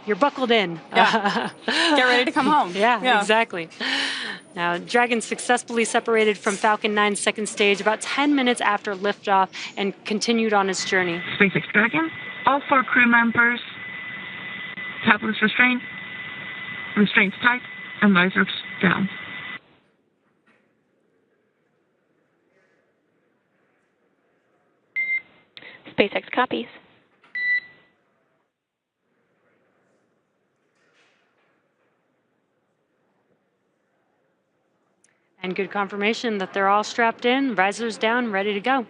you're buckled in. Yeah. Get ready to come home. Yeah, exactly. Now, Dragon successfully separated from Falcon 9's second stage about 10 minutes after liftoff and continued on its journey. SpaceX Dragon, all 4 crew members, tablets restrained, restraints tight, and lasers down. SpaceX copies. And good confirmation that they're all strapped in, risers down, ready to go.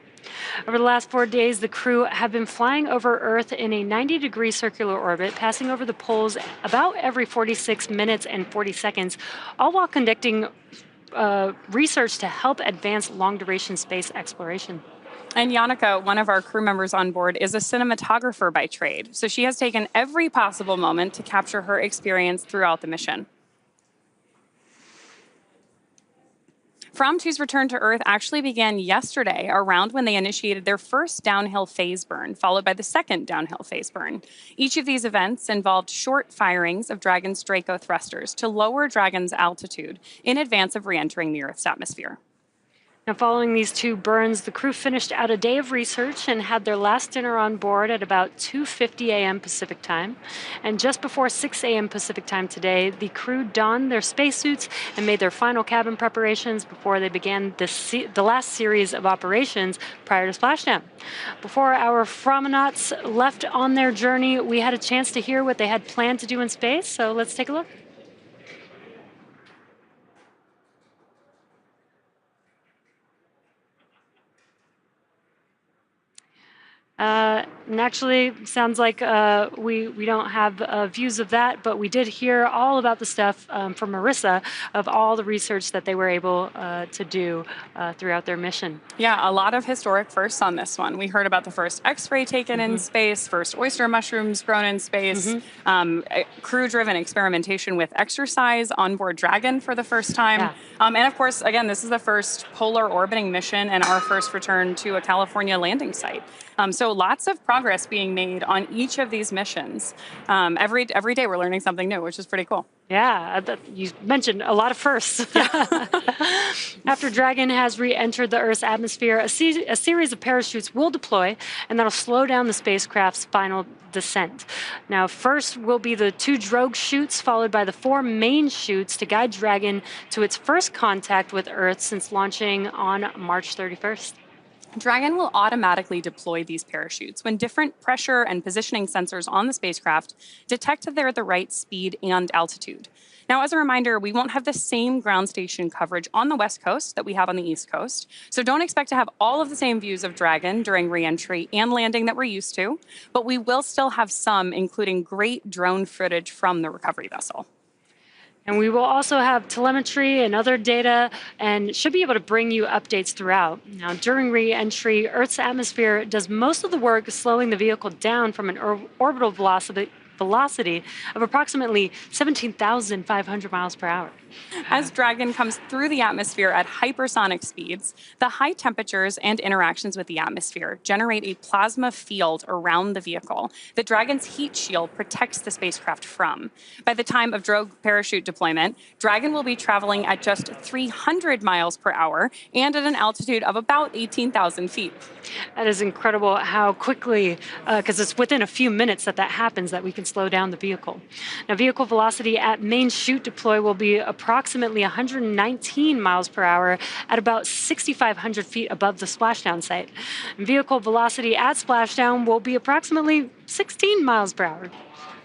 Over the last 4 days, the crew have been flying over Earth in a 90-degree circular orbit, passing over the poles about every 46 minutes and 40 seconds, all while conducting research to help advance long-duration space exploration. And Yannicka, one of our crew members on board, is a cinematographer by trade, so she has taken every possible moment to capture her experience throughout the mission. Fram2's return to Earth actually began yesterday, around when they initiated their first downhill phase burn, followed by the second downhill phase burn. Each of these events involved short firings of Dragon's Draco thrusters to lower Dragon's altitude in advance of re-entering the Earth's atmosphere. Now, following these 2 burns, the crew finished out a day of research and had their last dinner on board at about 2:50 a.m. Pacific time. And just before 6 a.m. Pacific time today, the crew donned their spacesuits and made their final cabin preparations before they began the last series of operations prior to splashdown. Before our Framnauts left on their journey, we had a chance to hear what they had planned to do in space, so let's take a look. And actually, sounds like we don't have views of that, but we did hear all about the stuff from Marissa of all the research that they were able to do throughout their mission. Yeah, a lot of historic firsts on this one. We heard about the first X-ray taken in space, first oyster mushrooms grown in space, crew-driven experimentation with exercise on board Dragon for the first time. And of course, again, this is the first polar orbiting mission and our first return to a California landing site. So lots of progress being made on each of these missions. Every day we're learning something new, which is pretty cool. Yeah, you mentioned a lot of firsts. After Dragon has re-entered the Earth's atmosphere, a series of parachutes will deploy, and that'll slow down the spacecraft's final descent. Now, first will be the 2 drogue chutes, followed by the 4 main chutes to guide Dragon to its first contact with Earth since launching on March 31st. Dragon will automatically deploy these parachutes when different pressure and positioning sensors on the spacecraft detect that they're at the right speed and altitude. Now, as a reminder, we won't have the same ground station coverage on the West Coast that we have on the East Coast, so don't expect to have all of the same views of Dragon during re-entry and landing that we're used to, but we will still have some, including great drone footage from the recovery vessel. And we will also have telemetry and other data and should be able to bring you updates throughout. Now, during re-entry, Earth's atmosphere does most of the work slowing the vehicle down from an orbital velocity of approximately 17,500 miles per hour. As Dragon comes through the atmosphere at hypersonic speeds, the high temperatures and interactions with the atmosphere generate a plasma field around the vehicle that Dragon's heat shield protects the spacecraft from. By the time of drogue parachute deployment, Dragon will be traveling at just 300 miles per hour and at an altitude of about 18,000 feet. That is incredible how quickly, because it's within a few minutes that happens, that we can slow down the vehicle. Now, vehicle velocity at main chute deploy will be approximately 119 miles per hour at about 6,500 feet above the splashdown site. And vehicle velocity at splashdown will be approximately 16 miles per hour.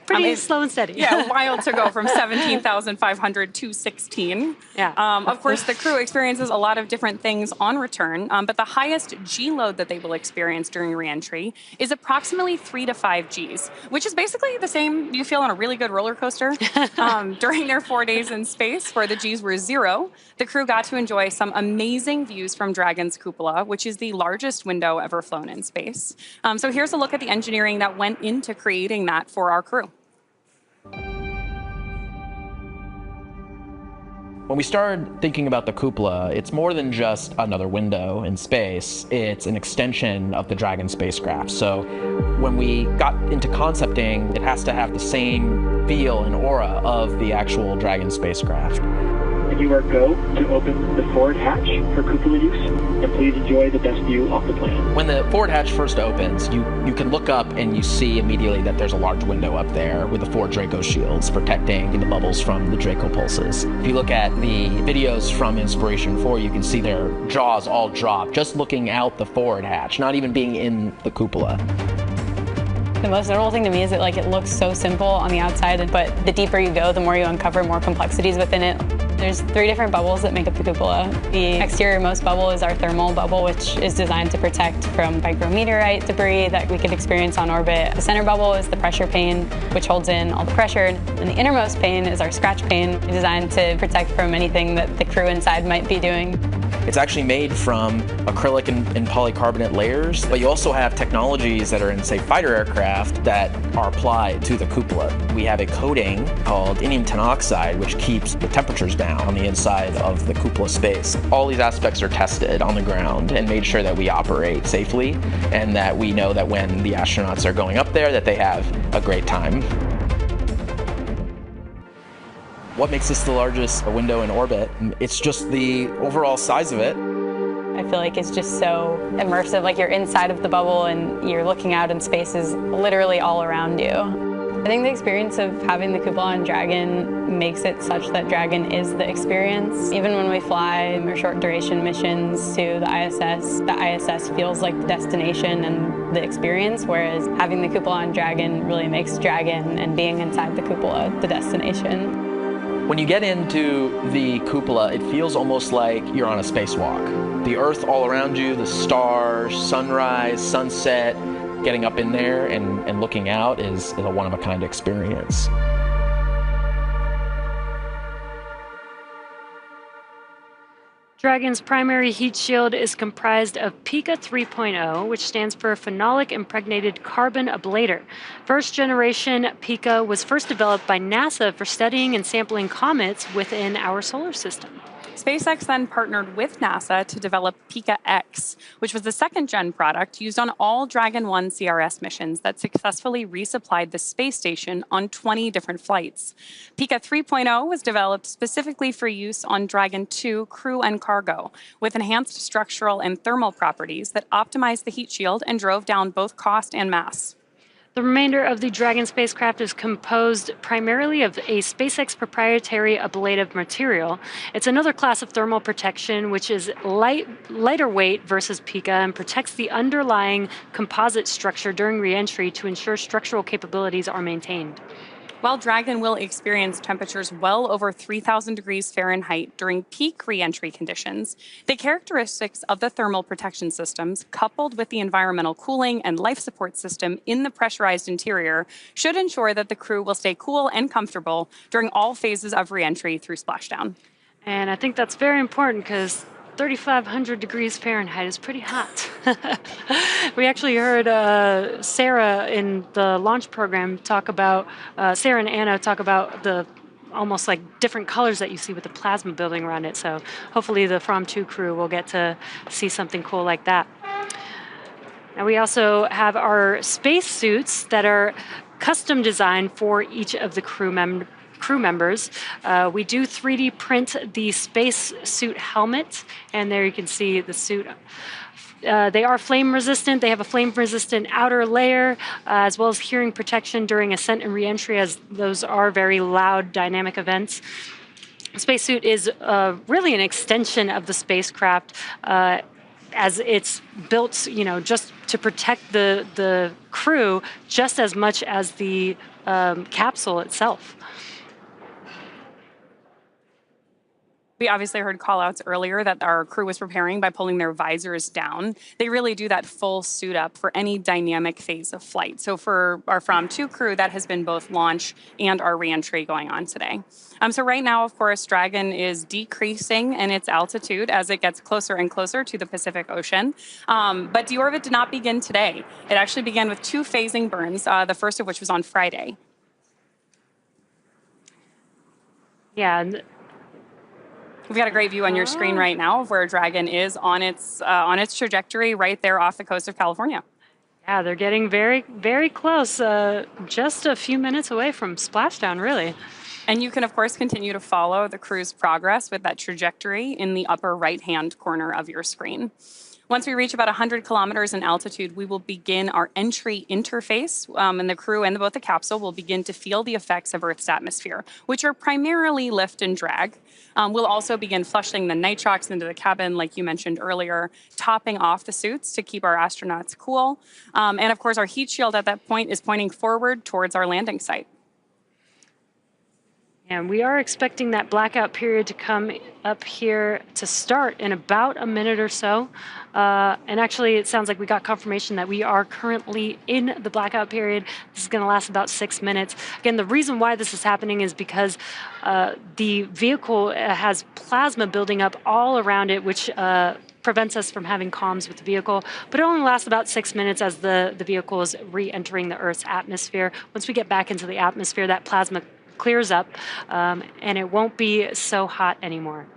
Pretty slow and steady. Yeah, wild to go from 17,500 to 16. Yeah. Of course, the crew experiences a lot of different things on return, but the highest G load that they will experience during re-entry is approximately 3 to 5 Gs, which is basically the same you feel on a really good roller coaster. During their 4 days in space, where the Gs were 0, the crew got to enjoy some amazing views from Dragon's cupola, which is the largest window ever flown in space. So here's a look at the engineering that went into creating that for our crew. When we started thinking about the cupola, it's more than just another window in space. It's an extension of the Dragon spacecraft. So when we got into concepting, it has to have the same feel and aura of the actual Dragon spacecraft. And you are go to open the forward hatch for cupola use, and please enjoy the best view off the planet. When the forward hatch first opens, you can look up and you see immediately that there's a large window up there with the 4 Draco shields protecting the bubbles from the Draco pulses. If you look at the videos from Inspiration 4, you can see their jaws all drop just looking out the forward hatch, not even being in the cupola. The most notable thing to me is that it looks so simple on the outside, but the deeper you go, the more you uncover more complexities within it. There's 3 different bubbles that make up the cupola. The exterior-most bubble is our thermal bubble, which is designed to protect from micrometeorite debris that we could experience on orbit. The center bubble is the pressure pane, which holds in all the pressure. And the innermost pane is our scratch pane, designed to protect from anything that the crew inside might be doing. It's actually made from acrylic and polycarbonate layers, but you also have technologies that are in, say, fighter aircraft that are applied to the cupola. We have a coating called indium tenoxide, which keeps the temperatures down on the inside of the cupola space. All these aspects are tested on the ground and made sure that we operate safely and that we know that when the astronauts are going up there that they have a great time. What makes this the largest window in orbit? It's just the overall size of it. I feel like it's just so immersive, like you're inside of the bubble and you're looking out and space is literally all around you. I think the experience of having the cupola on Dragon makes it such that Dragon is the experience. Even when we fly our short duration missions to the ISS feels like the destination and the experience, whereas having the cupola on Dragon really makes Dragon and being inside the cupola the destination. When you get into the cupola, it feels almost like you're on a spacewalk. The Earth all around you, the stars, sunrise, sunset, getting up in there and looking out is a one-of-a-kind experience. Dragon's primary heat shield is comprised of Pika 3.0, which stands for Phenolic Impregnated Carbon Ablator. First generation Pika was first developed by NASA for studying and sampling comets within our solar system. SpaceX then partnered with NASA to develop Pika X, which was the second-gen product used on all Dragon 1 CRS missions that successfully resupplied the space station on 20 different flights. Pika 3.0 was developed specifically for use on Dragon 2 crew and cargo, with enhanced structural and thermal properties that optimized the heat shield and drove down both cost and mass. The remainder of the Dragon spacecraft is composed primarily of a SpaceX proprietary ablative material. It's another class of thermal protection which is lighter weight versus Pika and protects the underlying composite structure during re-entry to ensure structural capabilities are maintained. While Dragon will experience temperatures well over 3,000 degrees Fahrenheit during peak re-entry conditions, the characteristics of the thermal protection systems, coupled with the environmental cooling and life support system in the pressurized interior, should ensure that the crew will stay cool and comfortable during all phases of re-entry through splashdown. And I think that's very important because 3,500 degrees Fahrenheit is pretty hot. We actually heard Sarah in the launch program talk about, Sarah and Anna talk about the almost like different colors that you see with the plasma building around it. So hopefully the Fram2 crew will get to see something cool like that. Now we also have our space suits that are custom designed for each of the crew members. We do 3D print the space suit helmet, and there you can see the suit. They are flame resistant. They have a flame resistant outer layer, as well as hearing protection during ascent and re-entry, as those are very loud dynamic events. The spacesuit is really an extension of the spacecraft, as it's built, just to protect the crew just as much as the capsule itself. We obviously heard call-outs earlier that our crew was preparing by pulling their visors down. They really do that full suit up for any dynamic phase of flight. So for our Fram2 crew, that has been both launch and our reentry going on today. So right now, of course, Dragon is decreasing in its altitude as it gets closer and closer to the Pacific Ocean. But deorbit did not begin today. It actually began with 2 phasing burns, the first of which was on Friday. Yeah. We've got a great view on your screen right now of where Dragon is on its trajectory right there off the coast of California. Yeah, they're getting very, very close, just a few minutes away from splashdown, really. And you can, of course, continue to follow the crew's progress with that trajectory in the upper right-hand corner of your screen. Once we reach about 100 kilometers in altitude, we will begin our entry interface, and the crew and both the capsule will begin to feel the effects of Earth's atmosphere, which are primarily lift and drag. We'll also begin flushing the nitrox into the cabin, like you mentioned earlier, topping off the suits to keep our astronauts cool. And of course, our heat shield at that point is pointing forward towards our landing site. And we are expecting that blackout period to come up here to start in about a minute or so. And actually, it sounds like we got confirmation that we are currently in the blackout period. This is going to last about 6 minutes. Again, the reason why this is happening is because the vehicle has plasma building up all around it, which prevents us from having comms with the vehicle, but it only lasts about 6 minutes as the vehicle is re-entering the Earth's atmosphere. Once we get back into the atmosphere, that plasma clears up and it won't be so hot anymore.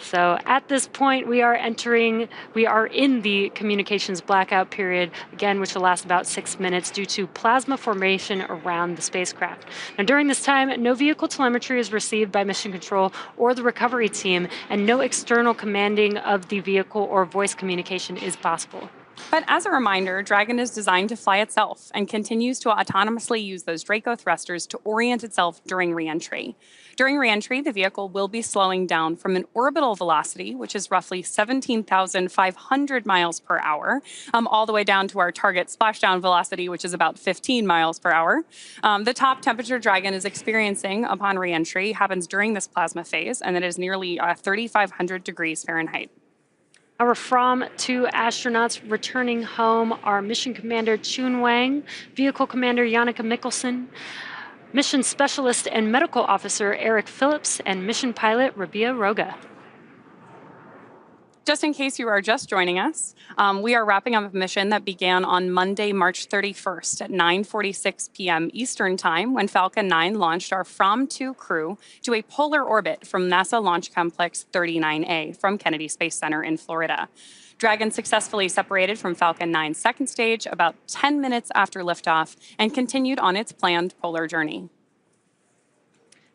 So at this point, we are in the communications blackout period, again, which will last about 6 minutes due to plasma formation around the spacecraft. Now, during this time, no vehicle telemetry is received by mission control or the recovery team, and no external commanding of the vehicle or voice communication is possible. But as a reminder, Dragon is designed to fly itself and continues to autonomously use those Draco thrusters to orient itself during reentry. During reentry, the vehicle will be slowing down from an orbital velocity, which is roughly 17,500 miles per hour, all the way down to our target splashdown velocity, which is about 15 miles per hour. The top temperature Dragon is experiencing upon reentry happens during this plasma phase, and it is nearly 3,500 degrees Fahrenheit. Our Fram2 astronauts returning home are Mission Commander Chun Wang, Vehicle Commander Jannica Mikkelsen, Mission Specialist and Medical Officer Eric Phillips, and Mission Pilot Rabia Roga. Just in case you are just joining us, we are wrapping up a mission that began on Monday, March 31st at 9:46 p.m. Eastern Time when Falcon 9 launched our Fram2 crew to a polar orbit from NASA Launch Complex 39A from Kennedy Space Center in Florida. Dragon successfully separated from Falcon 9's second stage about 10 minutes after liftoff and continued on its planned polar journey.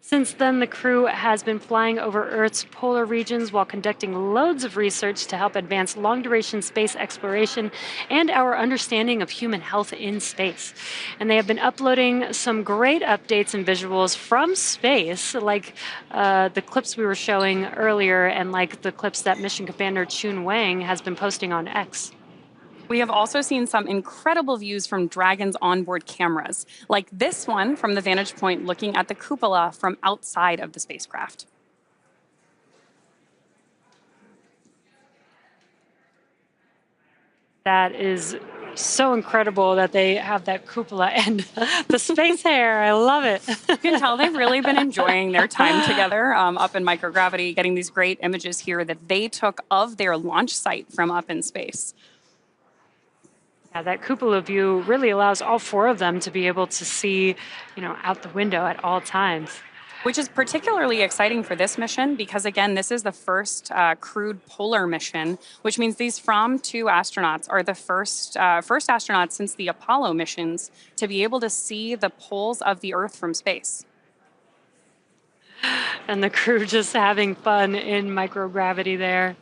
Since then, the crew has been flying over Earth's polar regions while conducting loads of research to help advance long-duration space exploration and our understanding of human health in space. And they have been uploading some great updates and visuals from space, like the clips we were showing earlier and like the clips that Mission Commander Chun Wang has been posting on X. We have also seen some incredible views from Dragon's onboard cameras, like this one from the vantage point looking at the cupola from outside of the spacecraft. That is so incredible that they have that cupola and the space hair. I love it. You can tell they've really been enjoying their time together up in microgravity, getting these great images here that they took of their launch site from up in space. Yeah, that cupola view really allows all four of them to be able to see, out the window at all times. Which is particularly exciting for this mission because, again, this is the first crewed polar mission, which means these Fram2 astronauts are the first astronauts since the Apollo missions to be able to see the poles of the Earth from space. And the crew just having fun in microgravity there,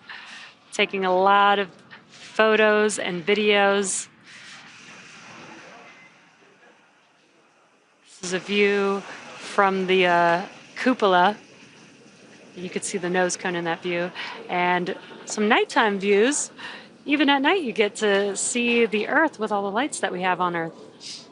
taking a lot of photos and videos. This is a view from the cupola. You could see the nose cone in that view. And some nighttime views. Even at night, you get to see the Earth with all the lights that we have on Earth.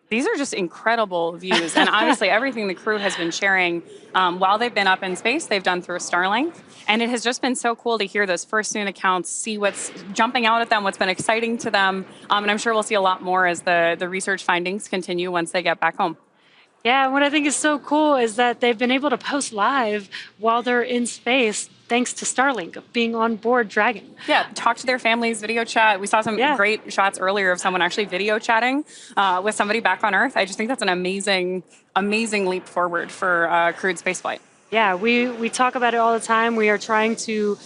These are just incredible views. And obviously, everything the crew has been sharing while they've been up in space, they've done through Starlink. And it has just been so cool to hear those first-noon accounts, see what's jumping out at them, what's been exciting to them. And I'm sure we'll see a lot more as the research findings continue once they get back home. Yeah, what I think is so cool is that they've been able to post live while they're in space thanks to Starlink being on board Dragon. Yeah, talk to their families, video chat. We saw some great shots earlier of someone actually video chatting with somebody back on Earth. I just think that's an amazing leap forward for crewed spaceflight. Yeah, we talk about it all the time. We are trying to,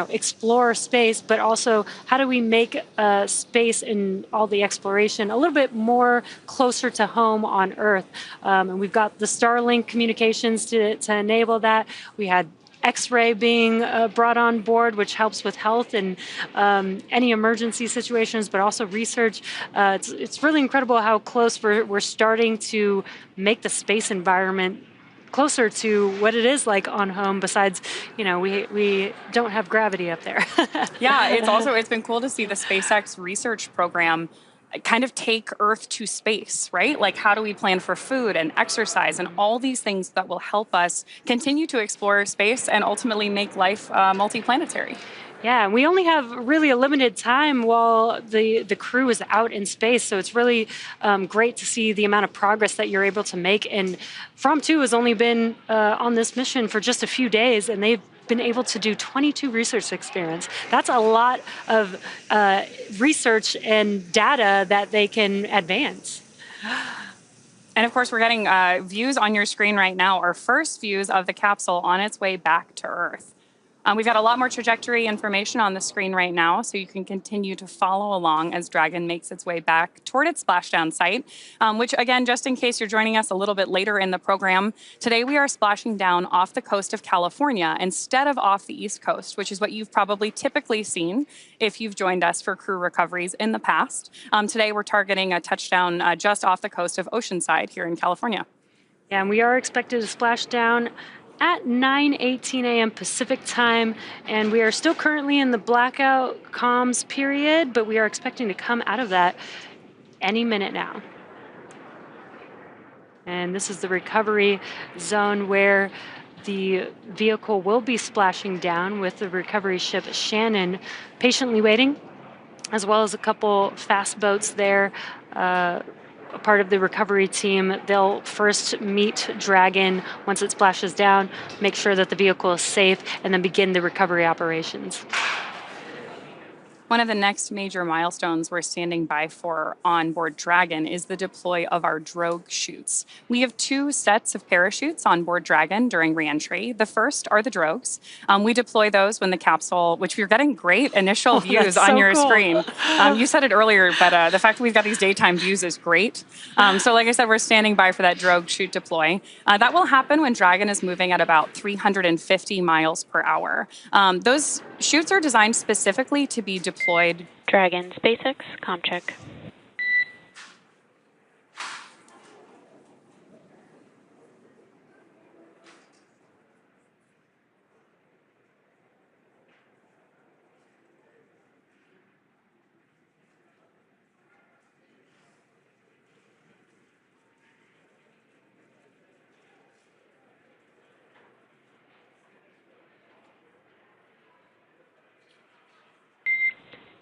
explore space, but also how do we make space and all the exploration a little bit more closer to home on Earth? And we've got the Starlink communications to enable that. We had X-ray being brought on board, which helps with health and any emergency situations, but also research. It's really incredible how close we're starting to make the space environment closer to what it is like on home. Besides, we don't have gravity up there. Yeah, it's been cool to see the SpaceX research program kind of take Earth to space, right? Like, how do we plan for food and exercise and all these things that will help us continue to explore space and ultimately make life multiplanetary? Yeah, and we only have really a limited time while the crew is out in space, so it's really great to see the amount of progress that you're able to make. And Fram2 has only been on this mission for just a few days, and they've been able to do 22 research experiments. That's a lot of research and data that they can advance. And of course, we're getting views on your screen right now, our first views of the capsule on its way back to Earth. We've got a lot more trajectory information on the screen right now, so you can continue to follow along as Dragon makes its way back toward its splashdown site, which, again, just in case you're joining us a little bit later in the program, today we are splashing down off the coast of California instead of off the East Coast, which is what you've probably typically seen if you've joined us for crew recoveries in the past. Today we're targeting a touchdown just off the coast of Oceanside here in California. Yeah, and we are expected to splash down at 9:18 a.m. Pacific time, and we are still currently in the blackout comms period, but we are expecting to come out of that any minute now. And this is the recovery zone where the vehicle will be splashing down with the recovery ship Shannon patiently waiting, as well as a couple fast boats there. A part of the recovery team. They'll first meet Dragon once it splashes down, make sure that the vehicle is safe, and then begin the recovery operations. One of the next major milestones we're standing by for on board Dragon is the deploy of our drogue chutes. We have 2 sets of parachutes on board Dragon during reentry. The first are the drogues. We deploy those when the capsule, which we're getting great initial views on your screen. You said it earlier, but the fact that we've got these daytime views is great. So like I said, we're standing by for that drogue chute deploy. That will happen when Dragon is moving at about 350 miles per hour. Those chutes are designed specifically to be deployed. Dragon, SpaceX, comm check.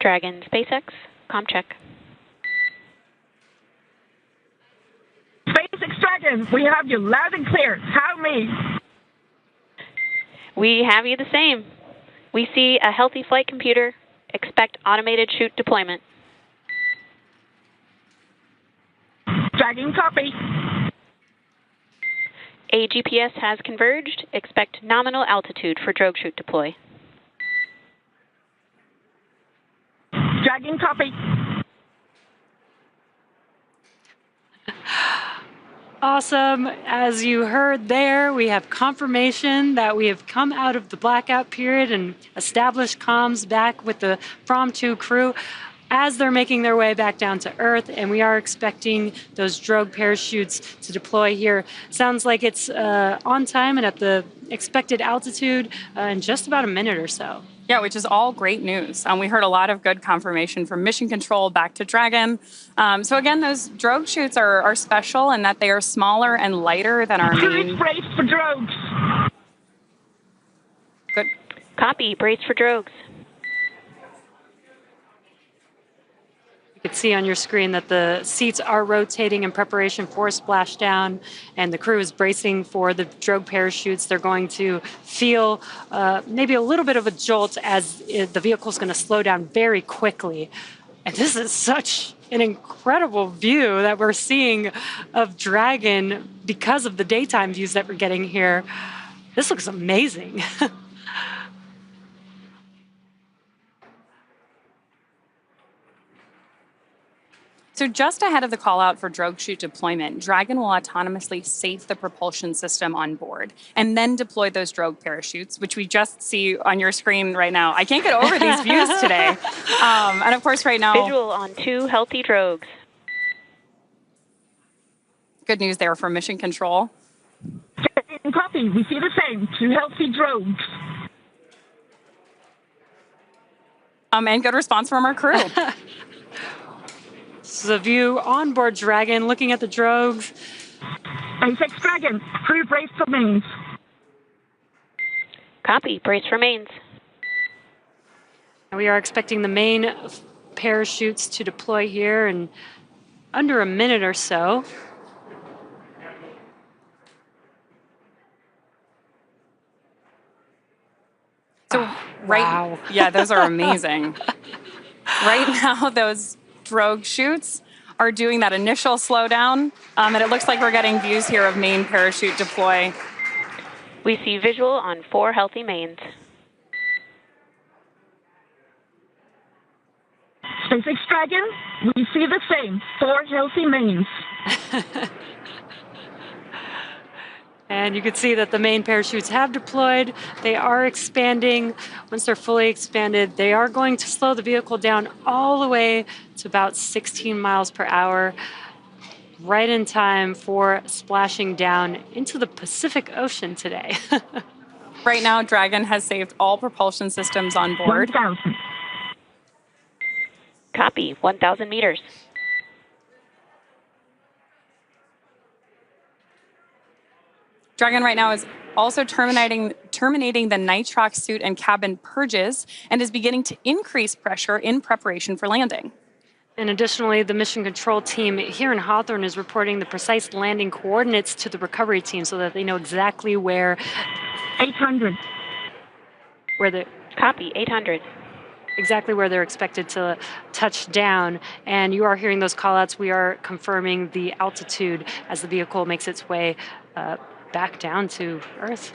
Dragon, SpaceX, comm check. SpaceX Dragon, we have you loud and clear. How me? We have you the same. We see a healthy flight computer. Expect automated chute deployment. Dragon, copy. A GPS has converged. Expect nominal altitude for drogue chute deploy. Dragon, copy. Awesome. As you heard there, we have confirmation that we have come out of the blackout period and established comms back with the Fram2 crew as they're making their way back down to Earth, and we are expecting those drogue parachutes to deploy here. Sounds like it's on time and at the expected altitude in just about a minute or so. Yeah, which is all great news. We heard a lot of good confirmation from Mission Control back to Dragon. So again, those drogue chutes are special in that they are smaller and lighter than our main. Brace for drogues. Good. Copy. Brace for drogues. You can see on your screen that the seats are rotating in preparation for splashdown, and the crew is bracing for the drogue parachutes. They're going to feel maybe a little bit of a jolt as the vehicle is going to slow down very quickly. And this is such an incredible view that we're seeing of Dragon because of the daytime views that we're getting here. This looks amazing. So just ahead of the call out for drogue chute deployment, Dragon will autonomously safe the propulsion system on board and then deploy those drogue parachutes, which we just see on your screen right now. I can't get over these views today. And of course, right now, Visual on 2 healthy drogues. good news there from Mission Control. Copy. We see the same. 2 healthy drones. And good response from our crew. This is a view on board Dragon, looking at the drogues. SpaceX Dragon, crew brace for mains. Copy. Brace for mains. We are expecting the main parachutes to deploy here in under a minute or so. So wow. Yeah, those are amazing. Right now, those drogue chutes are doing that initial slowdown, and it looks like we're getting views here of main parachute deploy. We see visual on 4 healthy mains. SpaceX Dragon, we see the same. 4 healthy mains. And you can see that the main parachutes have deployed. They are expanding. Once they're fully expanded, they are going to slow the vehicle down all the way to about 16 miles per hour, right in time for splashing down into the Pacific Ocean today. Right now, Dragon has saved all propulsion systems on board. 1,000. Copy. 1,000 meters. Dragon right now is also terminating the nitrox suit and cabin purges and is beginning to increase pressure in preparation for landing. And additionally, the mission control team here in Hawthorne is reporting the precise landing coordinates to the recovery team so that they know exactly where 800. Copy. 800. Exactly where they're expected to touch down. And you are hearing those callouts. We are confirming the altitude as the vehicle makes its way back down to Earth.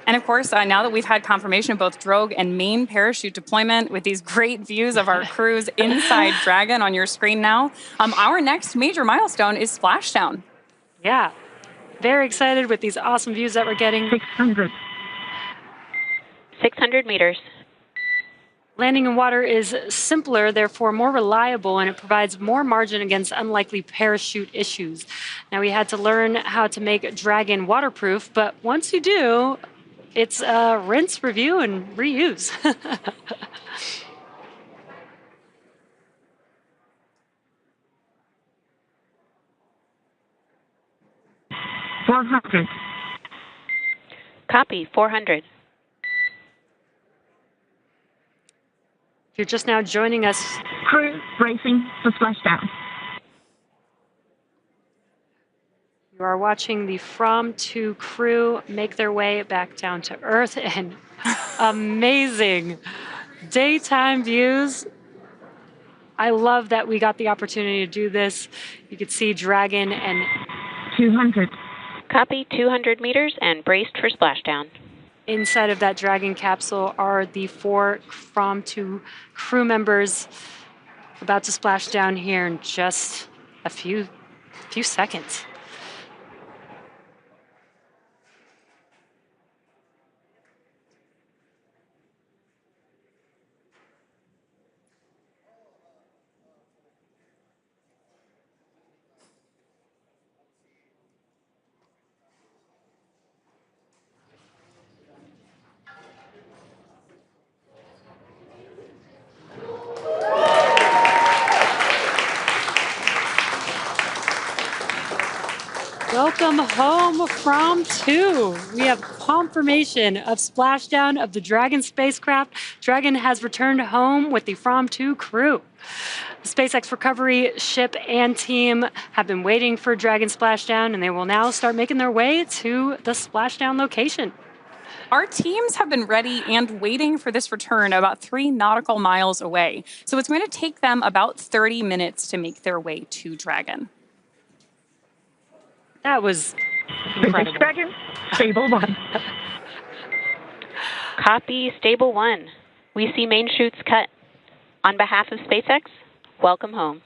And of course, now that we've had confirmation of both drogue and main parachute deployment with these great views of our crews inside Dragon on your screen now, our next major milestone is splashdown. Yeah, very excited with these awesome views that we're getting. 600. 600 meters. Landing in water is simpler, therefore more reliable, and it provides more margin against unlikely parachute issues. Now, we had to learn how to make Dragon waterproof, but once you do, it's rinse, review, and reuse. 400. Copy. 400. If you're just now joining us, Crew bracing for splashdown. you are watching the Fram2 crew make their way back down to Earth, and amazing daytime views. I love that we got the opportunity to do this. You could see Dragon and 200. Copy. 200 meters and braced for splashdown. inside of that Dragon capsule are the 4 Fram2 crew members about to splash down here in just a few seconds. Welcome home, Fram2. We have confirmation of splashdown of the Dragon spacecraft. Dragon has returned home with the Fram2 crew. The SpaceX recovery ship and team have been waiting for Dragon splashdown, and they will now start making their way to the splashdown location. Our teams have been ready and waiting for this return about 3 nautical miles away. So it's going to take them about 30 minutes to make their way to Dragon. That was incredible. Dragon, stable 1. Copy, Stable 1. We see main chutes cut. On behalf of SpaceX, welcome home.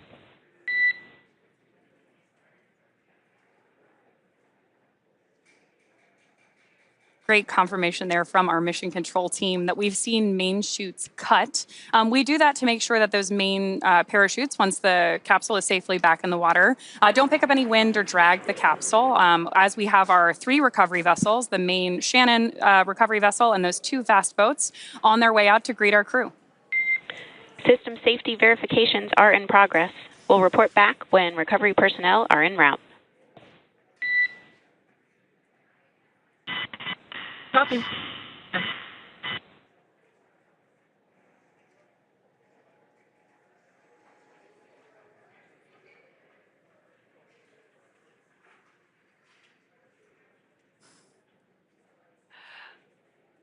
Great confirmation there from our mission control team that we've seen main chutes cut. We do that to make sure that those main parachutes, once the capsule is safely back in the water, don't pick up any wind or drag the capsule. As we have our 3 recovery vessels, the main Shannon recovery vessel and those 2 fast boats on their way out to greet our crew. System safety verifications are in progress. We'll report back when recovery personnel are en route. Copy.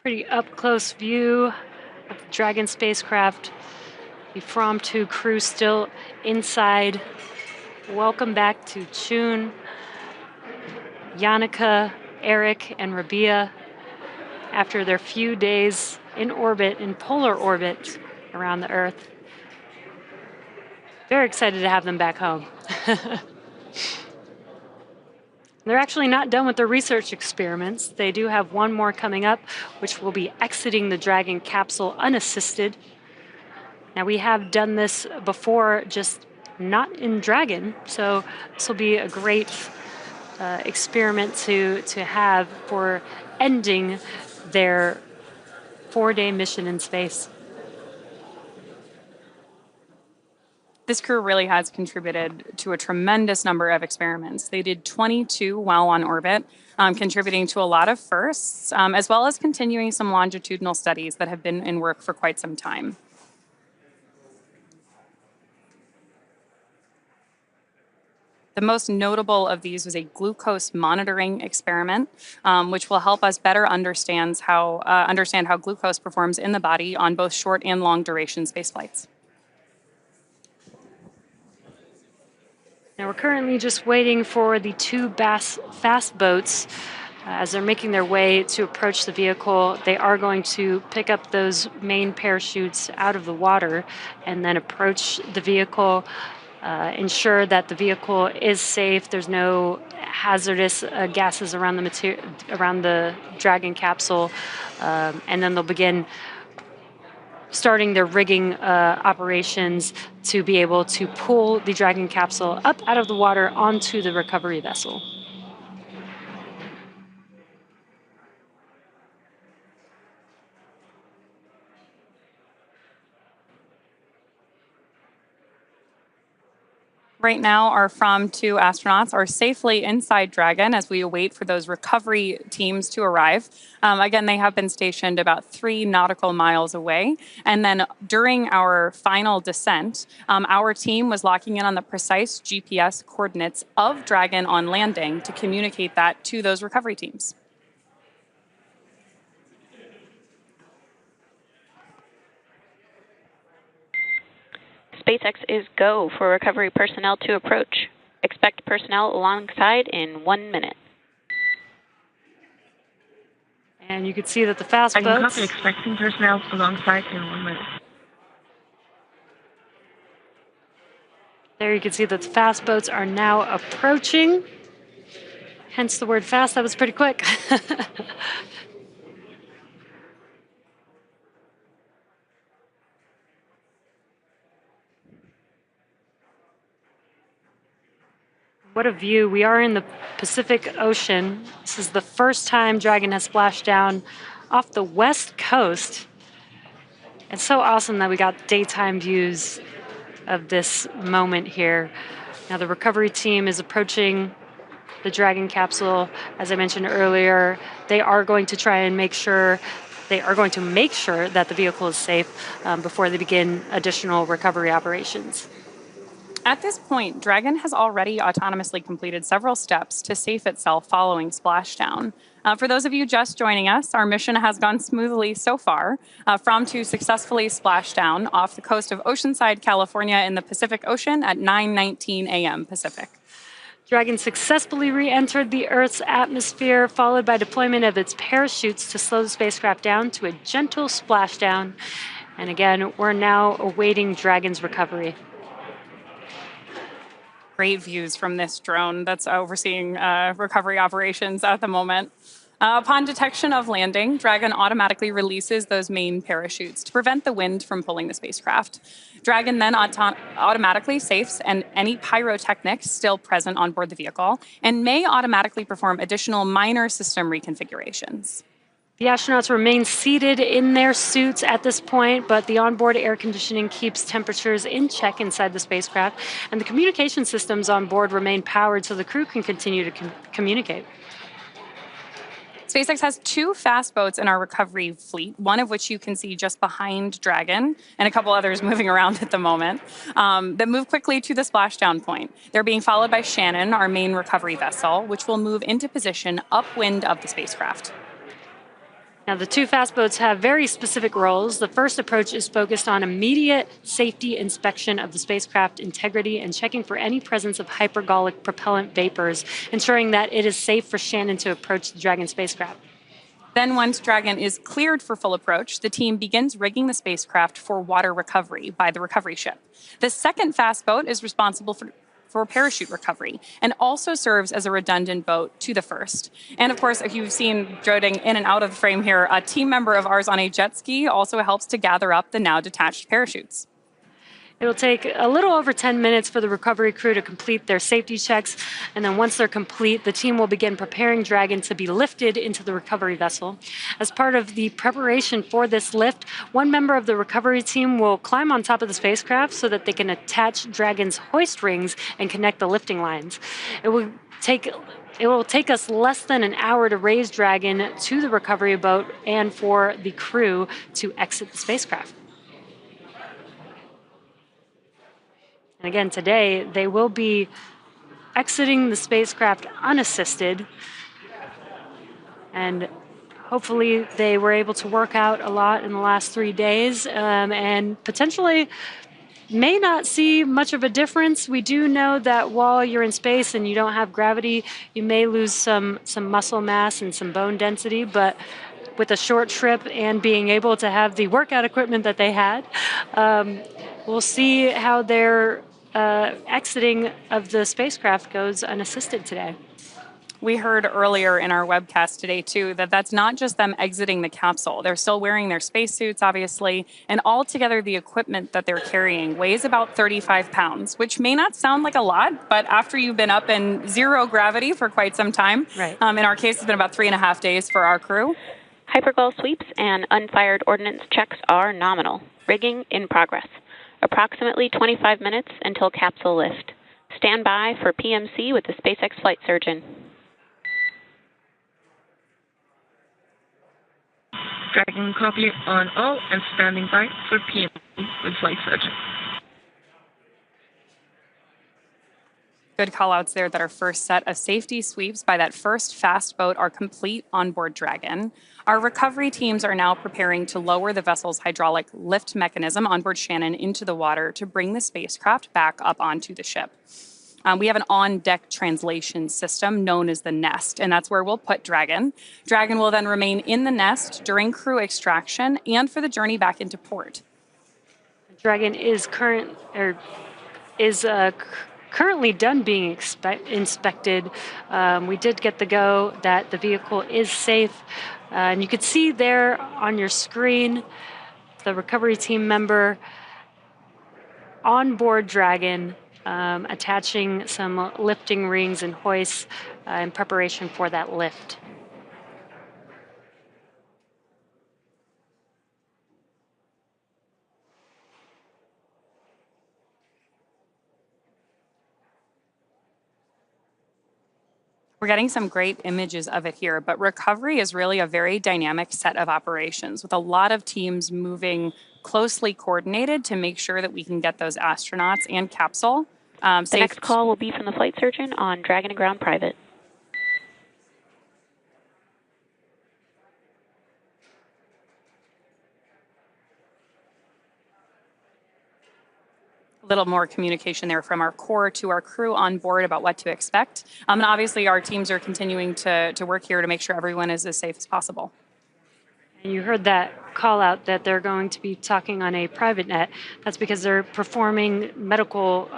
Pretty up-close view of the Dragon spacecraft. The Fram2 crew still inside. Welcome back to Chun, Yannicka, Eric, and Rabia after their few days in orbit, in polar orbit around the Earth. Very excited to have them back home. They're actually not done with their research experiments. They do have one more coming up, which will be exiting the Dragon capsule unassisted. Now, we have done this before, just not in Dragon, so this will be a great experiment to have for ending their 4-day mission in space. This crew really has contributed to a tremendous number of experiments. They did 22 while on orbit, contributing to a lot of firsts, as well as continuing some longitudinal studies that have been in work for quite some time. The most notable of these was a glucose monitoring experiment, which will help us better understand how glucose performs in the body on both short and long duration space flights. Now, we're currently just waiting for the 2 fast boats as they're making their way to approach the vehicle. They are going to pick up those main parachutes out of the water and then approach the vehicle, ensure that the vehicle is safe. There's no hazardous gases around the Dragon capsule, and then they'll begin starting their rigging operations to be able to pull the Dragon capsule up out of the water onto the recovery vessel. Right now, our Fram2 astronauts are safely inside Dragon as we await for those recovery teams to arrive. Again, they have been stationed about 3 nautical miles away. And then during our final descent, our team was locking in on the precise GPS coordinates of Dragon on landing to communicate that to those recovery teams. SpaceX is go for recovery personnel to approach. Expect personnel alongside in 1 minute. And you can see that the fast I can boats... copy, expecting personnel alongside in 1 minute. There you can see that the fast boats are now approaching. Hence the word fast. That was pretty quick. What a view. We are in the Pacific Ocean. This is the first time Dragon has splashed down off the west coast. It's so awesome that we got daytime views of this moment here. Now the recovery team is approaching the Dragon capsule. As I mentioned earlier, they are going to try and make sure that the vehicle is safe before they begin additional recovery operations. At this point, Dragon has already autonomously completed several steps to safe itself following splashdown. For those of you just joining us, our mission has gone smoothly so far. Fram2 successfully splashed down off the coast of Oceanside, California in the Pacific Ocean at 9:19 a.m. Pacific. Dragon successfully re-entered the Earth's atmosphere, followed by deployment of its parachutes to slow the spacecraft down to a gentle splashdown. And again, we're now awaiting Dragon's recovery. Great views from this drone that's overseeing recovery operations at the moment. Upon detection of landing, Dragon automatically releases those main parachutes to prevent the wind from pulling the spacecraft. Dragon then automatically safes and any pyrotechnics still present on board the vehicle and may automatically perform additional minor system reconfigurations. The astronauts remain seated in their suits at this point, but the onboard air conditioning keeps temperatures in check inside the spacecraft, and the communication systems on board remain powered so the crew can continue to communicate. SpaceX has 2 fast boats in our recovery fleet, one of which you can see just behind Dragon, and a couple others moving around at the moment, that move quickly to the splashdown point. They're being followed by Shannon, our main recovery vessel, which will move into position upwind of the spacecraft. Now, the 2 fast boats have very specific roles. The first approach is focused on immediate safety inspection of the spacecraft integrity and checking for any presence of hypergolic propellant vapors, ensuring that it is safe for Shannon to approach the Dragon spacecraft. Then once Dragon is cleared for full approach, the team begins rigging the spacecraft for water recovery by the recovery ship. The second fast boat is responsible for parachute recovery and also serves as a redundant boat to the first. And of course, if you've seen droning in and out of the frame here, a team member of ours on a jet ski also helps to gather up the now detached parachutes. It'll take a little over 10 minutes for the recovery crew to complete their safety checks, and then once they're complete, the team will begin preparing Dragon to be lifted into the recovery vessel. As part of the preparation for this lift, one member of the recovery team will climb on top of the spacecraft so that they can attach Dragon's hoist rings and connect the lifting lines. It will take us less than an hour to raise Dragon to the recovery boat and for the crew to exit the spacecraft. And again, today, they will be exiting the spacecraft unassisted. And hopefully they were able to work out a lot in the last 3 days and potentially may not see much of a difference. We do know that while you're in space and you don't have gravity, you may lose some muscle mass and some bone density, but with a short trip and being able to have the workout equipment that they had, we'll see how their exiting of the spacecraft goes unassisted today. We heard earlier in our webcast today, too, that that's not just them exiting the capsule. They're still wearing their spacesuits, obviously, and altogether the equipment that they're carrying weighs about 35 pounds, which may not sound like a lot, but after you've been up in 0 gravity for quite some time, right. In our case, it's been about 3.5 days for our crew. Hypergol sweeps and unfired ordnance checks are nominal. Rigging in progress. Approximately 25 minutes until capsule lift. Stand by for PMC with the SpaceX flight surgeon. Dragon copy on all and standing by for PMC with flight surgeon. Good call-outs there that our first set of safety sweeps by that first fast boat are complete on board Dragon. Our recovery teams are now preparing to lower the vessel's hydraulic lift mechanism on board Shannon into the water to bring the spacecraft back up onto the ship. We have an on-deck translation system known as the nest, and that's where we'll put Dragon. Dragon will then remain in the nest during crew extraction and for the journey back into port. Dragon is currently done being inspected. We did get the go that the vehicle is safe. And you could see there on your screen the recovery team member on board Dragon attaching some lifting rings and hoists in preparation for that lift. We're getting some great images of it here, but recovery is really a very dynamic set of operations with a lot of teams moving closely coordinated to make sure that we can get those astronauts and capsule safe. The next call will be from the flight surgeon on Dragon and Ground Private. little more communication there from our core to our crew on board about what to expect. And obviously our teams are continuing to work here to make sure everyone is as safe as possible. And you heard that call out that they're going to be talking on a private net. That's because they're performing medical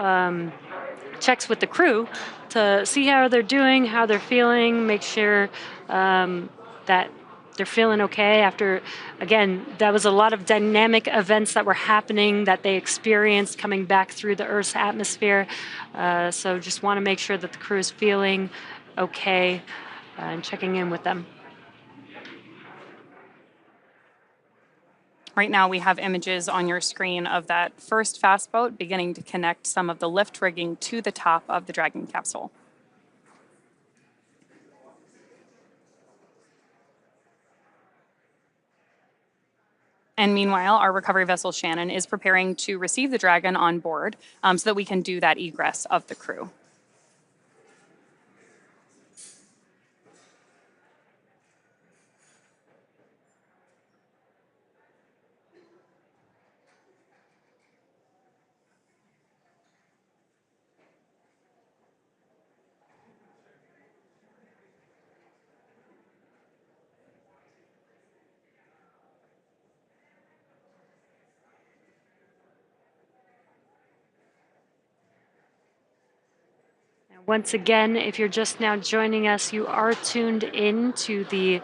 checks with the crew to see how they're doing, how they're feeling, make sure that they're feeling okay after, again, that was a lot of dynamic events that were happening that they experienced coming back through the Earth's atmosphere. So just want to make sure that the crew is feeling okay and checking in with them. Right now we have images on your screen of that first fast boat beginning to connect some of the lift rigging to the top of the Dragon capsule. And meanwhile, our recovery vessel Shannon is preparing to receive the Dragon on board so that we can do that egress of the crew. Once again, if you're just now joining us, you are tuned in to the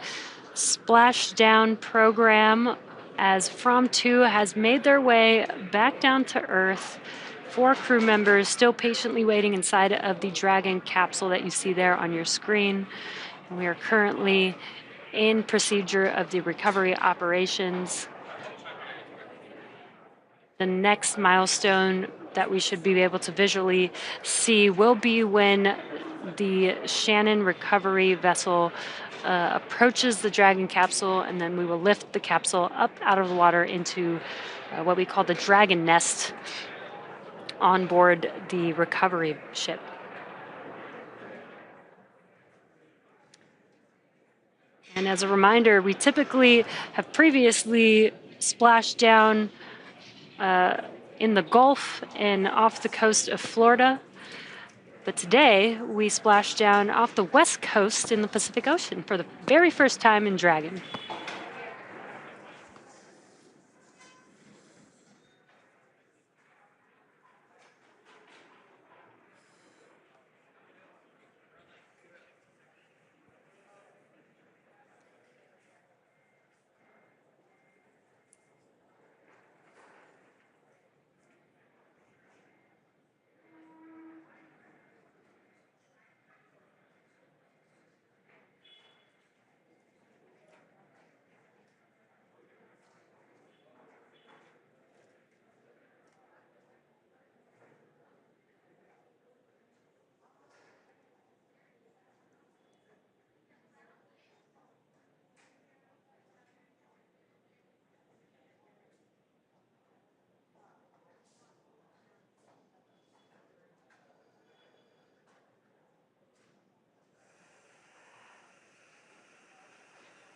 Splashdown program as Fram2 has made their way back down to Earth. 4 crew members still patiently waiting inside of the Dragon capsule that you see there on your screen. And we are currently in procedure of the recovery operations. The next milestone that we should be able to visually see will be when the Shannon recovery vessel approaches the Dragon capsule, and then we will lift the capsule up out of the water into what we call the Dragon nest on board the recovery ship. And as a reminder, we typically have previously splashed down in the Gulf and off the coast of Florida. But today, we splashed down off the west coast in the Pacific Ocean for the very first time in Dragon.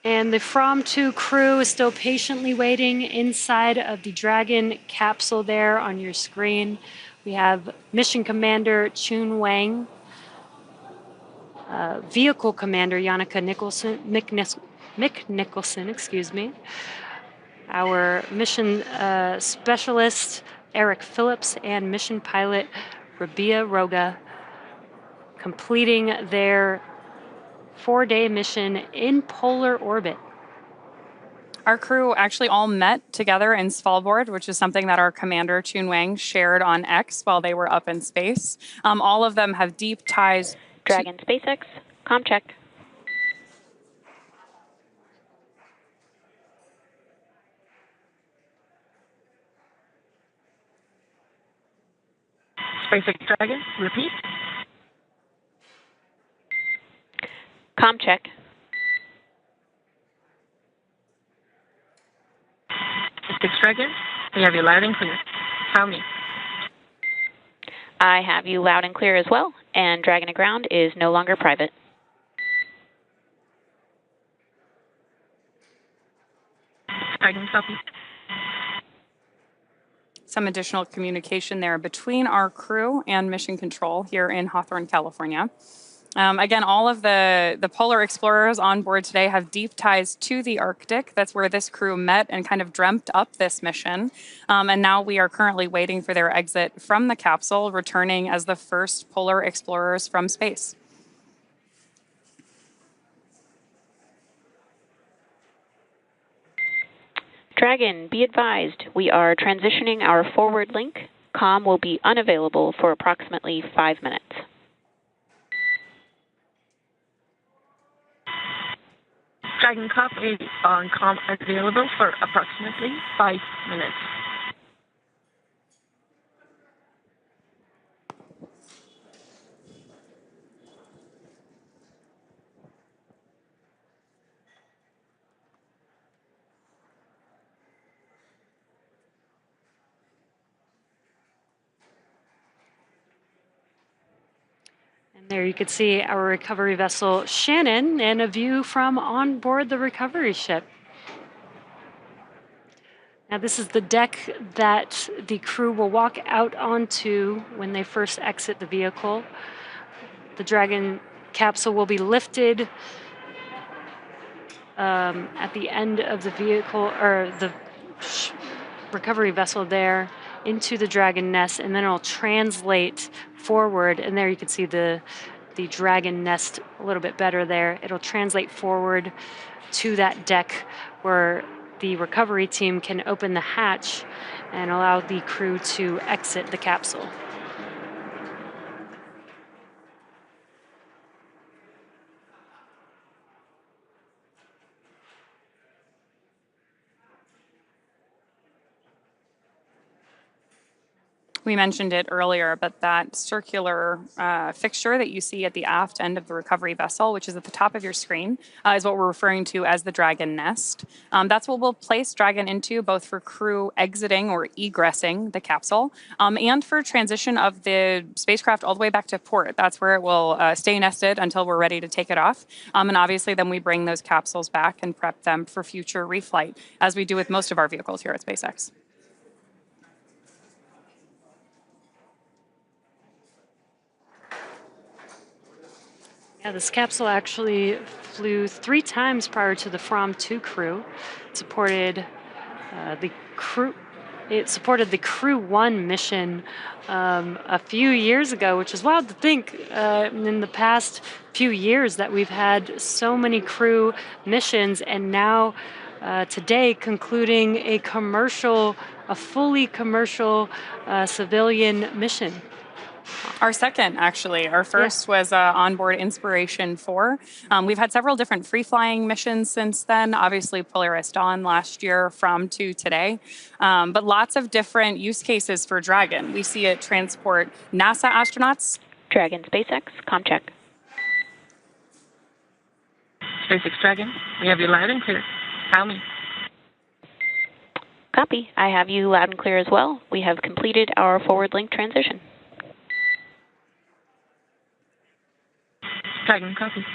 And the Fram2 crew is still patiently waiting inside of the Dragon capsule there on your screen. We have Mission Commander Chun Wang, Vehicle Commander Mick Nicholson, excuse me, our mission specialist Eric Phillips, and mission pilot Rabia Roga, completing their 4-day mission in polar orbit. Our crew actually all met together in Svalbard, which is something that our commander, Chun Wang, shared on X while they were up in space. All of them have deep ties. Dragon SpaceX, comm check. SpaceX Dragon, repeat. Comm check. SpaceX Dragon, we have you loud and clear. Tell me. I have you loud and clear as well, and Dragon Aground is no longer private. Dragon copy. some additional communication there between our crew and mission control here in Hawthorne, California. Again, all of the polar explorers on board today have deep ties to the Arctic. That's where this crew met and kind of dreamt up this mission. And now we are currently waiting for their exit from the capsule, returning as the first polar explorers from space. Dragon, be advised, we are transitioning our forward link. COM will be unavailable for approximately 5 minutes. Dragon Cup is on COM available for approximately 5 minutes. And there you could see our recovery vessel Shannon and a view from on board the recovery ship. Now this is the deck that the crew will walk out onto when they first exit the vehicle. The Dragon capsule will be lifted at the end of the vehicle, or the recovery vessel there, into the Dragon nest, and then it'll translate forward. And there you can see the Dragon nest a little bit better there. It'll translate forward to that deck where the recovery team can open the hatch and allow the crew to exit the capsule. We mentioned it earlier, but that circular fixture that you see at the aft end of the recovery vessel, which is at the top of your screen, is what we're referring to as the Dragon nest. That's what we'll place Dragon into, both for crew exiting or egressing the capsule, and for transition of the spacecraft all the way back to port. That's where it will stay nested until we're ready to take it off. And obviously then we bring those capsules back and prep them for future reflight, as we do with most of our vehicles here at SpaceX. Yeah, this capsule actually flew 3 times prior to the Fram2 crew. It supported the Crew 1 mission a few years ago, which is wild to think in the past few years that we've had so many crew missions, and now today concluding a fully commercial civilian mission. Our second, actually. Our first was onboard Inspiration 4. We've had several different free-flying missions since then. Obviously, Polaris Dawn last year, Fram2 today. But lots of different use cases for Dragon. We see it transport NASA astronauts. Dragon SpaceX, com check. SpaceX Dragon, we have you loud and clear. Tell me. Copy. I have you loud and clear as well. We have completed our forward link transition. Dragon, copy.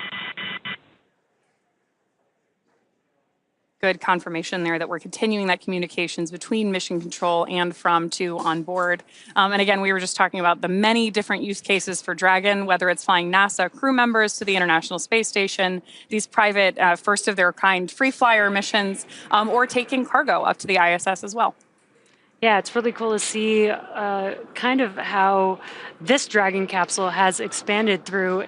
Good confirmation there that we're continuing that communications between mission control and Fram2 on board. And again, we were just talking about the many different use cases for Dragon, whether it's flying NASA crew members to the International Space Station, these private first-of-their-kind free flyer missions, or taking cargo up to the ISS as well. Yeah, it's really cool to see kind of how this Dragon capsule has expanded through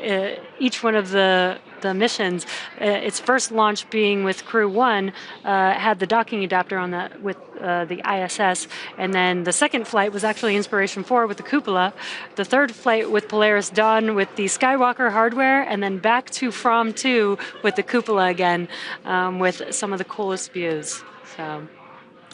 each one of the missions. Its first launch being with Crew 1 had the docking adapter on with the ISS, and then the second flight was actually Inspiration 4 with the cupola, the third flight with Polaris Dawn with the Skywalker hardware, and then back to Fram2 with the cupola again, with some of the coolest views. So.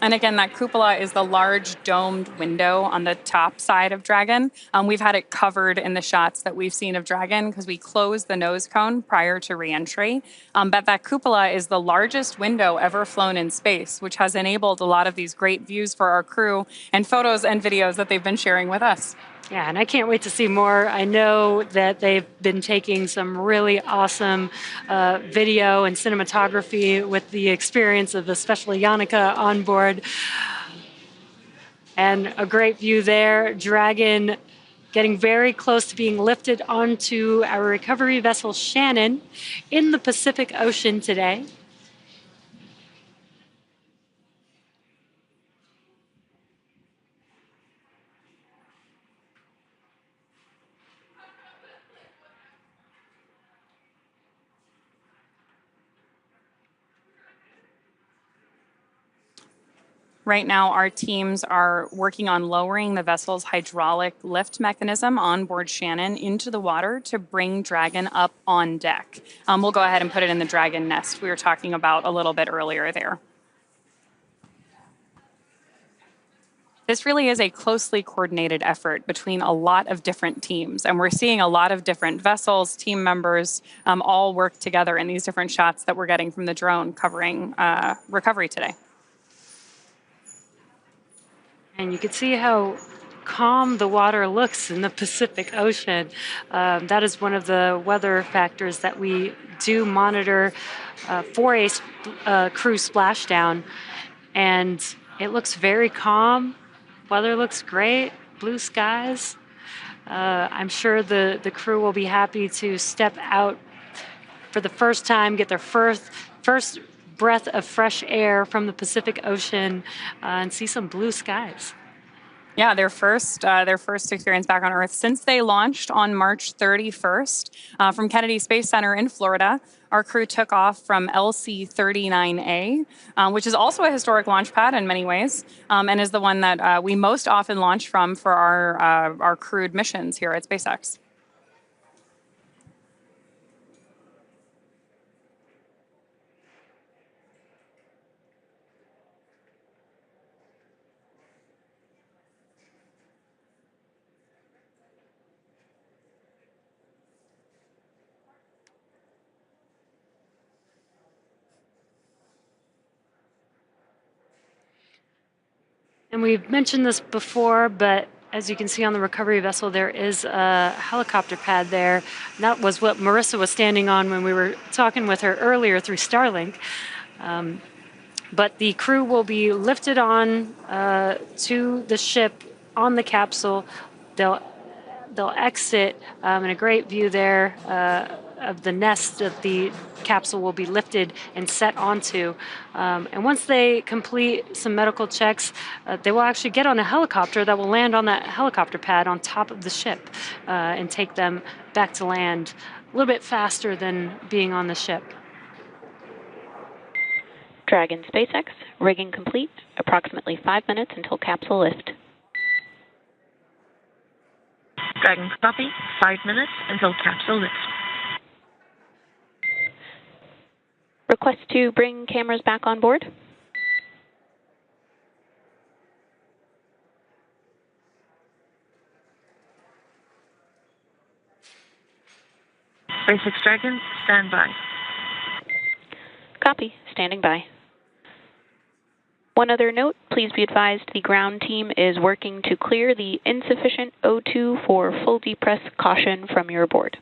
And again, that cupola is the large domed window on the top side of Dragon. We've had it covered in the shots that we've seen of Dragon because we closed the nose cone prior to reentry. But that cupola is the largest window ever flown in space, which has enabled a lot of these great views for our crew and photos and videos that they've been sharing with us. Yeah, and I can't wait to see more. I know that they've been taking some really awesome video and cinematography with the experience of especially Yannicka on board. And a great view there, Dragon getting very close to being lifted onto our recovery vessel Shannon in the Pacific Ocean today. Right now, our teams are working on lowering the vessel's hydraulic lift mechanism on board Shannon into the water to bring Dragon up on deck. We'll go ahead and put it in the Dragon nest we were talking about a little bit earlier there. This really is a closely coordinated effort between a lot of different teams, and we're seeing a lot of different vessels, team members, all work together in these different shots that we're getting from the drone covering recovery today. And you can see how calm the water looks in the Pacific Ocean. That is one of the weather factors that we do monitor for a crew splashdown. And it looks very calm. Weather looks great, blue skies. I'm sure the crew will be happy to step out for the first time, get their first breath of fresh air from the Pacific Ocean and see some blue skies. Yeah, their first experience back on Earth since they launched on March 31st from Kennedy Space Center in Florida. Our crew took off from LC-39A, which is also a historic launch pad in many ways, and is the one that we most often launch from for our crewed missions here at SpaceX. And we've mentioned this before, but as you can see on the recovery vessel, there is a helicopter pad there. And that was what Marissa was standing on when we were talking with her earlier through Starlink. But the crew will be lifted on to the ship on the capsule. They'll exit, and a great view there of the nest that the capsule will be lifted and set onto. And once they complete some medical checks, they will actually get on a helicopter that will land on that helicopter pad on top of the ship and take them back to land a little bit faster than being on the ship. Dragon SpaceX, rigging complete, approximately 5 minutes until capsule lift. Dragon copy, 5 minutes until capsule lifts. Request to bring cameras back on board. SpaceX Dragon, stand by. Copy, standing by. One other note, please be advised the ground team is working to clear the insufficient O2 for full depress caution from your board.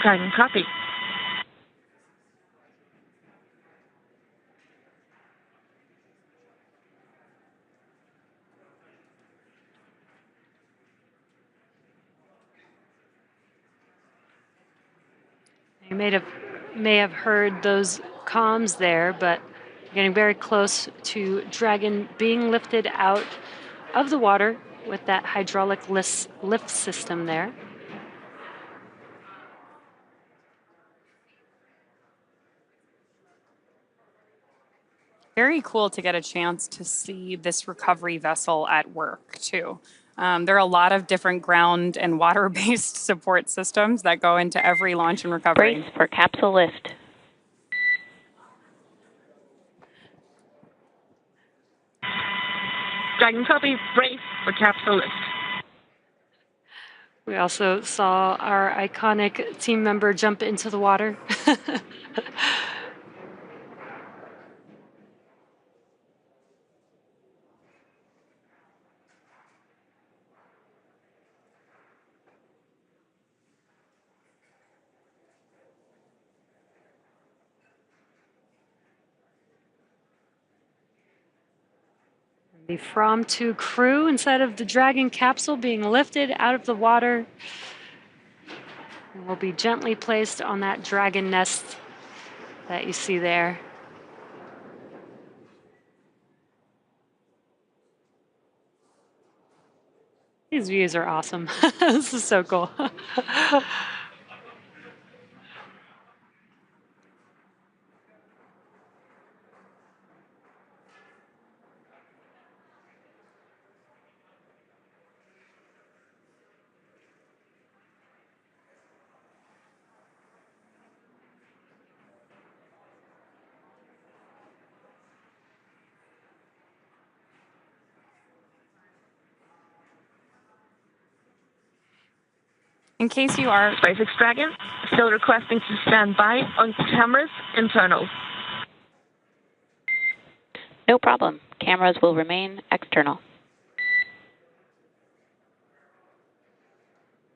Dragon copy. You may have heard those comms there, but getting very close to Dragon being lifted out of the water with that hydraulic lift system there. Very cool to get a chance to see this recovery vessel at work, too. There are a lot of different ground and water-based support systems that go into every launch and recovery. Brace for capsule lift. Dragon copy, brace for capsule lift. We also saw our iconic team member jump into the water. The Fram2 crew inside of the Dragon capsule being lifted out of the water and will be gently placed on that Dragon nest that you see there. These views are awesome. This is so cool. In case you are... SpaceX Dragon, still requesting to stand by on cameras internal. No problem. Cameras will remain external.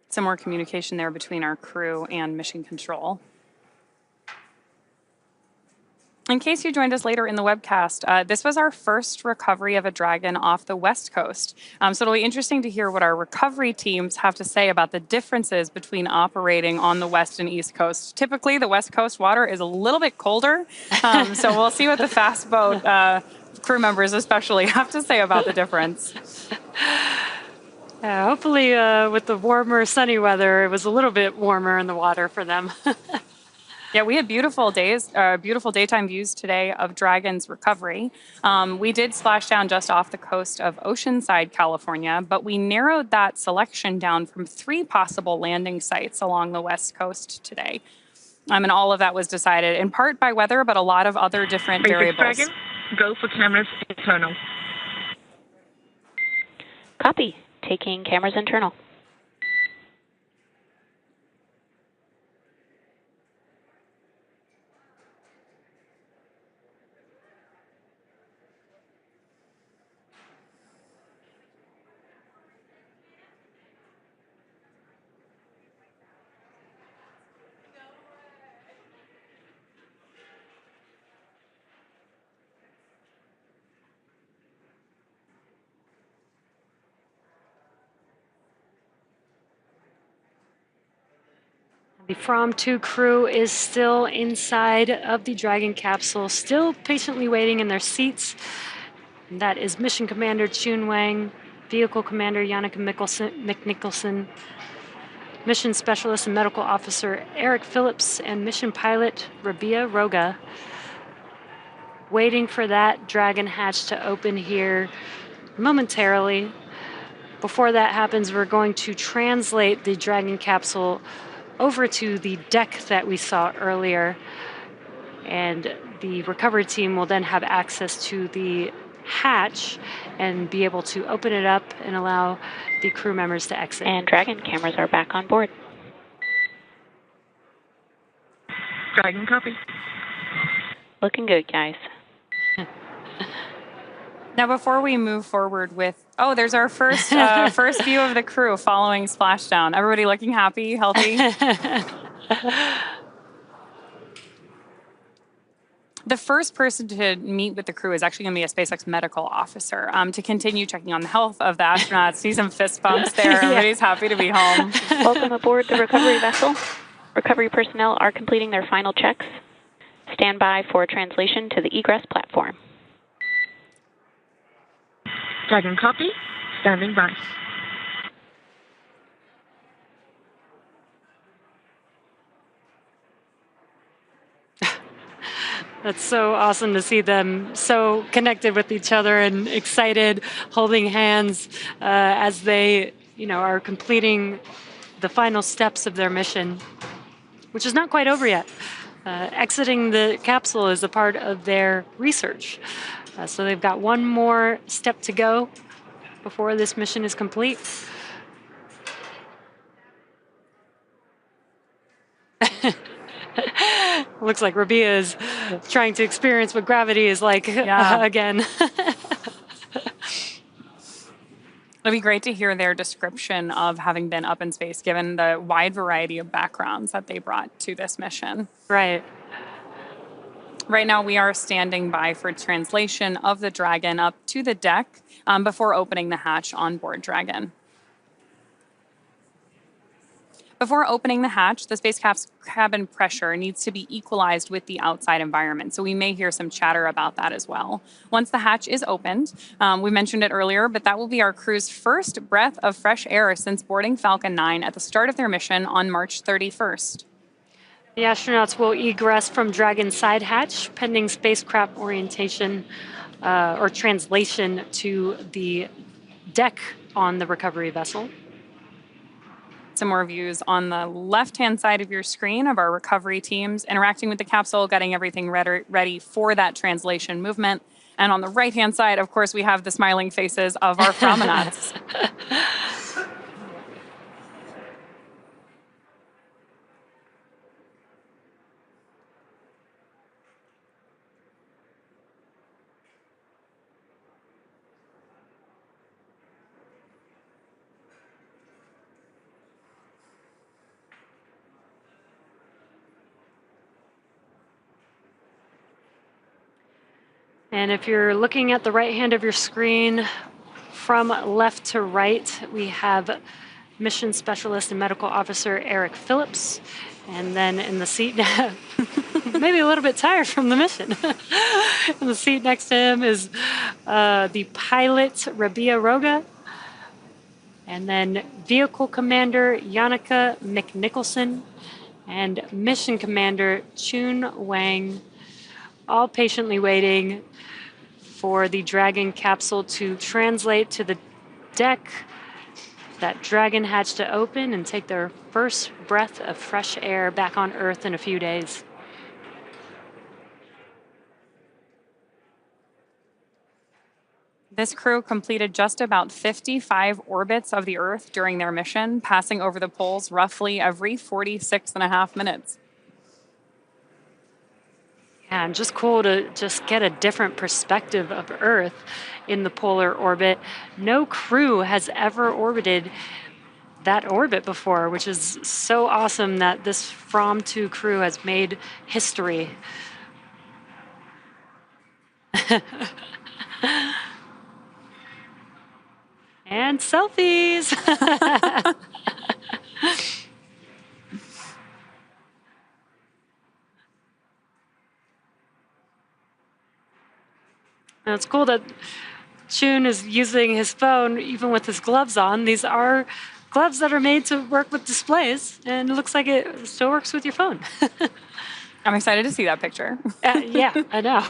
Some more communication there between our crew and mission control. In case you joined us later in the webcast, this was our first recovery of a Dragon off the West Coast. So it'll be interesting to hear what our recovery teams have to say about the differences between operating on the West and East Coast. Typically, the West Coast water is a little bit colder, so we'll see what the fast boat crew members especially have to say about the difference. Hopefully with the warmer, sunny weather, it was a little bit warmer in the water for them. Yeah, we had beautiful days, beautiful daytime views today of Dragon's recovery. We did splash down just off the coast of Oceanside, California, but we narrowed that selection down from 3 possible landing sites along the West Coast today. And all of that was decided in part by weather, but a lot of other different variables. Dragon, go for cameras internal. Copy. Taking cameras internal. The Fram2 crew is still inside of the Dragon capsule, still patiently waiting in their seats. And that is Mission Commander Chun Wang, Vehicle Commander Yannicka McNicholson, Mission Specialist and Medical Officer Eric Phillips, and Mission Pilot Rabia Roga, waiting for that Dragon hatch to open here momentarily. Before that happens, we're going to translate the Dragon capsule over to the deck that we saw earlier, and the recovery team will then have access to the hatch and be able to open it up and allow the crew members to exit. And Dragon cameras are back on board. Dragon copy. Looking good, guys. Now, before we move forward with, there's our first first view of the crew following splashdown. Everybody looking happy, healthy. The first person to meet with the crew is actually going to be a SpaceX medical officer to continue checking on the health of the astronauts. See some fist bumps there. Everybody's happy to be home. Welcome aboard the recovery vessel. Recovery personnel are completing their final checks. Stand by for translation to the egress platform. Dragon copy. Standing by. That's so awesome to see them so connected with each other and excited, holding hands as they, are completing the final steps of their mission, which is not quite over yet. Exiting the capsule is a part of their research. So they've got one more step to go before this mission is complete. Looks like Rabia is trying to experience what gravity is like again. It'll be great to hear their description of having been up in space, given the wide variety of backgrounds that they brought to this mission. Right. Right now, we are standing by for translation of the Dragon up to the deck before opening the hatch on board Dragon. Before opening the hatch, the space cabin pressure needs to be equalized with the outside environment. So we may hear some chatter about that as well. Once the hatch is opened, we mentioned it earlier, but that will be our crew's first breath of fresh air since boarding Falcon 9 at the start of their mission on March 31st. The astronauts will egress from Dragon's side hatch, pending spacecraft orientation or translation to the deck on the recovery vessel. Some more views on the left-hand side of your screen of our recovery teams interacting with the capsule, getting everything ready for that translation movement. And on the right-hand side, of course, we have the smiling faces of our Fram2s. And if you're looking at the right hand of your screen, from left to right, we have Mission Specialist and Medical Officer Eric Phillips. And then in the seat, maybe a little bit tired from the mission. In the seat next to him is the pilot, Rabia Roga. And then Vehicle Commander, Yannicka McNicholson. And Mission Commander, Chun Wang. All patiently waiting for the Dragon capsule to translate to the deck, that Dragon hatch to open and take their first breath of fresh air back on Earth in a few days. This crew completed just about 55 orbits of the Earth during their mission, passing over the poles roughly every 46.5 minutes. Yeah, and just cool to just get a different perspective of Earth in the polar orbit. No crew has ever orbited that orbit before, which is so awesome that this Fram2 crew has made history. And selfies. And it's cool that Chun is using his phone even with his gloves on. These are gloves that are made to work with displays, and it looks like it still works with your phone. I'm excited to see that picture. Yeah, I know.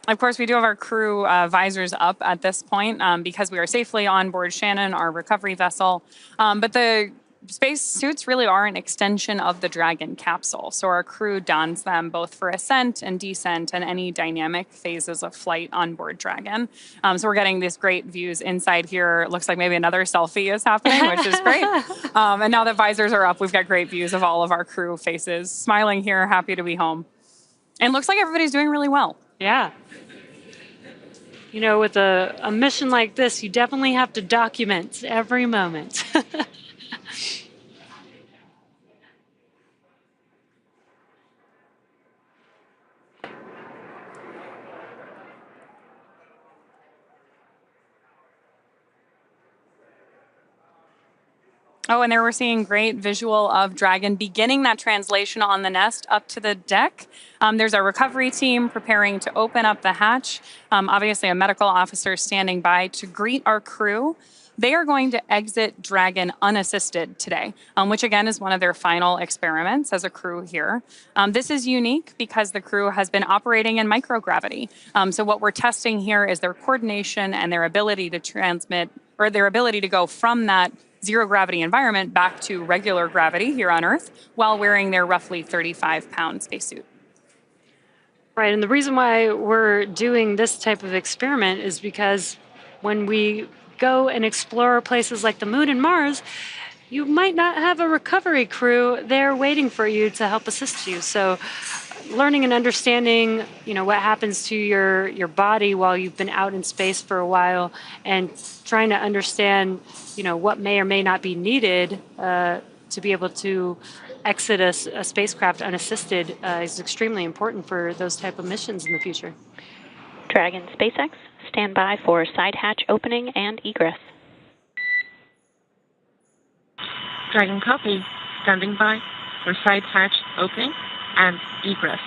Of course, we do have our crew visors up at this point because we are safely on board Shannon, our recovery vessel. But the space suits really are an extension of the Dragon capsule. So our crew dons them both for ascent and descent and any dynamic phases of flight on board Dragon. So we're getting these great views inside here. It looks like maybe another selfie is happening, which is great. And now that visors are up, we've got great views of all of our crew faces, smiling here, happy to be home. And looks like everybody's doing really well. Yeah. You know, with a mission like this, you definitely have to document every moment. Oh, and there we're seeing great visual of Dragon beginning that translation on the nest up to the deck. There's our recovery team preparing to open up the hatch. Obviously, a medical officer standing by to greet our crew. They are going to exit Dragon unassisted today, which again is one of their final experiments as a crew here. This is unique because the crew has been operating in microgravity. So what we're testing here is their coordination and their ability to transmit, or their ability to go from that zero gravity environment back to regular gravity here on Earth while wearing their roughly 35-pound spacesuit. Right, and the reason why we're doing this type of experiment is because when we go and explore places like the Moon and Mars, you might not have a recovery crew there waiting for you to help assist you. So learning and understanding, you know, what happens to your body while you've been out in space for a while, and trying to understand, you know, what may or may not be needed to be able to exit a spacecraft unassisted is extremely important for those type of missions in the future. Dragon SpaceX, stand by for side hatch opening and egress. Dragon copy. Standing by for side hatch opening and egress.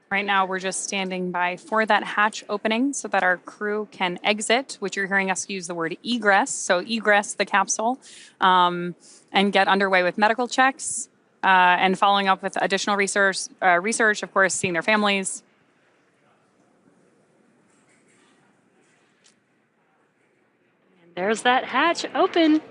Right now, we're just standing by for that hatch opening so that our crew can exit, which you're hearing us use the word egress. So egress the capsule and get underway with medical checks and following up with additional research, of course, seeing their families. And there's that hatch open.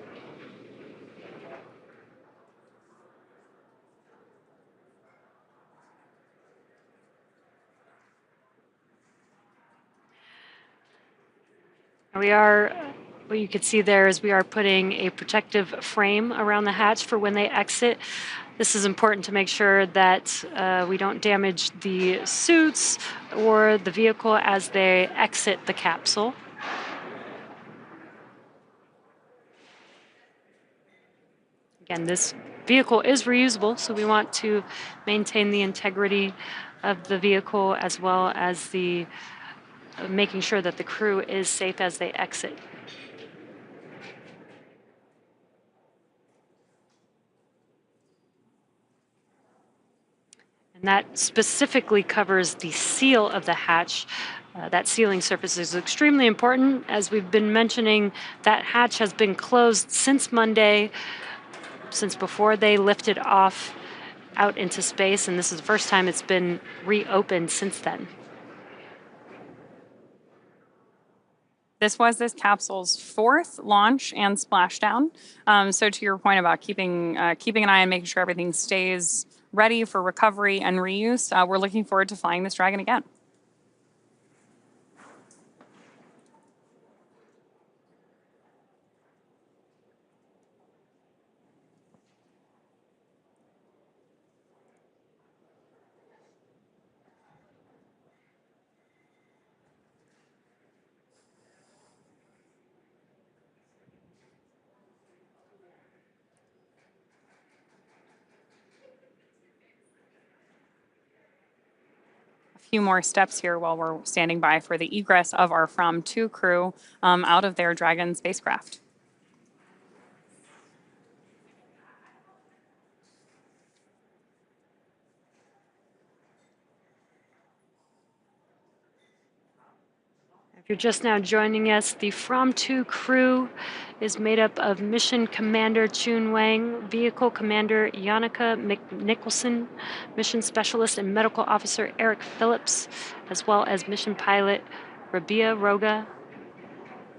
What you can see there is we are putting a protective frame around the hatch for when they exit. This is important to make sure that we don't damage the suits or the vehicle as they exit the capsule. Again, this vehicle is reusable, so we want to maintain the integrity of the vehicle as well as the making sure that the crew is safe as they exit. And that specifically covers the seal of the hatch. That sealing surface is extremely important. As we've been mentioning, that hatch has been closed since Monday, since before they lifted off out into space, and this is the first time it's been reopened since then. This was this capsule's 4th launch and splashdown. So to your point about keeping an eye on making sure everything stays ready for recovery and reuse, we're looking forward to flying this Dragon again. Few more steps here while we're standing by for the egress of our Fram2 crew out of their Dragon spacecraft. If you're just now joining us, the Fram2 crew is made up of Mission Commander Chun Wang, Vehicle Commander Yannicka Nicholson, Mission Specialist and Medical Officer Eric Phillips, as well as Mission Pilot Rabia Roga.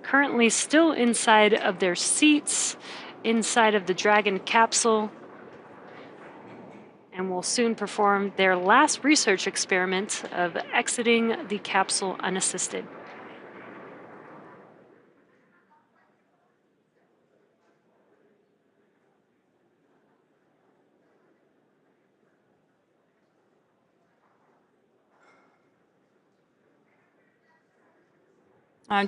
Currently still inside of their seats, inside of the Dragon capsule, and will soon perform their last research experiment of exiting the capsule unassisted.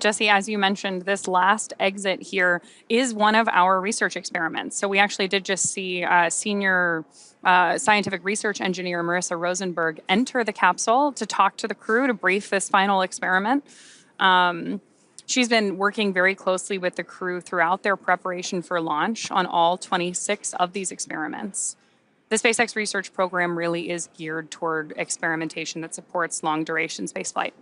Jesse, as you mentioned, this last exit here is one of our research experiments. So we actually did just see senior scientific research engineer Marissa Rosenberg enter the capsule to talk to the crew to brief this final experiment. She's been working very closely with the crew throughout their preparation for launch on all 26 of these experiments. The SpaceX research program really is geared toward experimentation that supports long-duration spaceflight.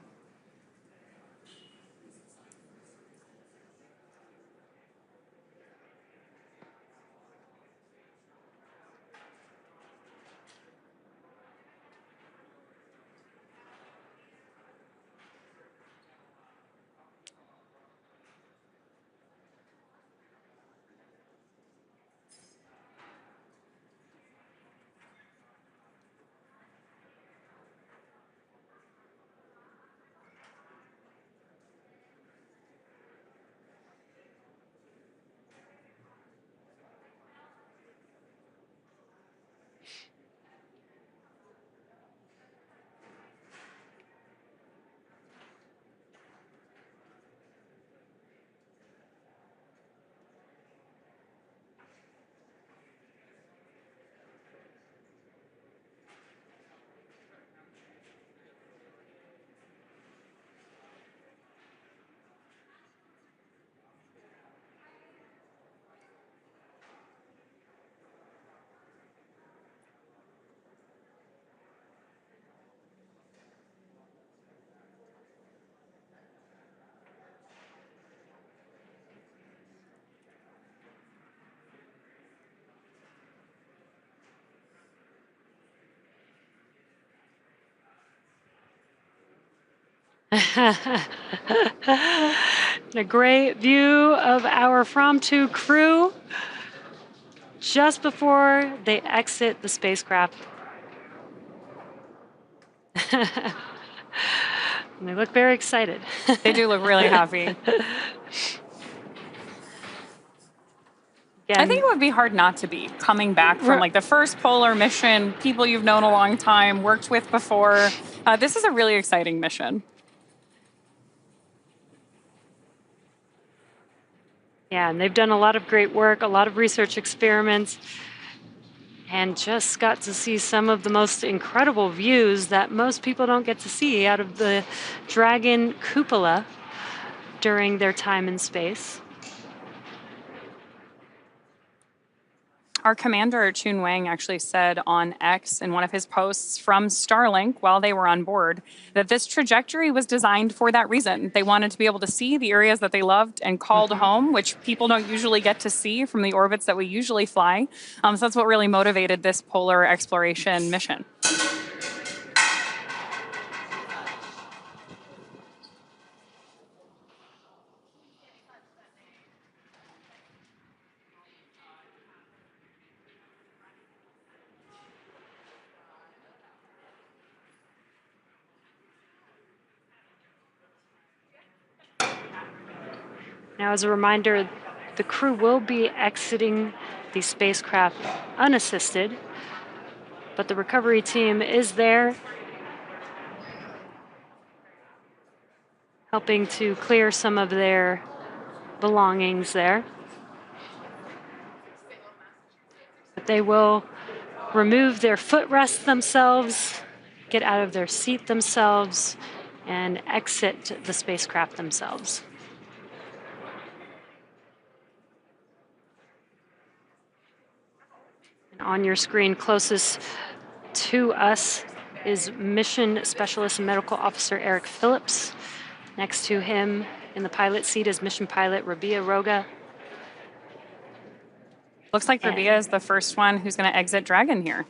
A great view of our Fram2 crew just before they exit the spacecraft. And they look very excited. They do look really happy. Again, I think it would be hard not to be coming back from like the first polar mission, people you've known a long time, worked with before. This is a really exciting mission. yeah, and they've done a lot of great work, a lot of research experiments, and just got to see some of the most incredible views that most people don't get to see out of the Dragon cupola during their time in space. Our commander, Chun Wang, actually said on X in one of his posts from Starlink while they were on board that this trajectory was designed for that reason. They wanted to be able to see the areas that they loved and called home, which people don't usually get to see from the orbits that we usually fly. So that's what really motivated this polar exploration mission. Now, as a reminder, the crew will be exiting the spacecraft unassisted, but the recovery team is there, helping to clear some of their belongings there. But they will remove their footrest themselves, get out of their seat themselves, and exit the spacecraft themselves. And on your screen closest to us is Mission Specialist Medical Officer Eric Phillips. Next to him in the pilot seat is Mission Pilot Rabia Roga. Looks like Rabia is the first one who's going to exit Dragon here.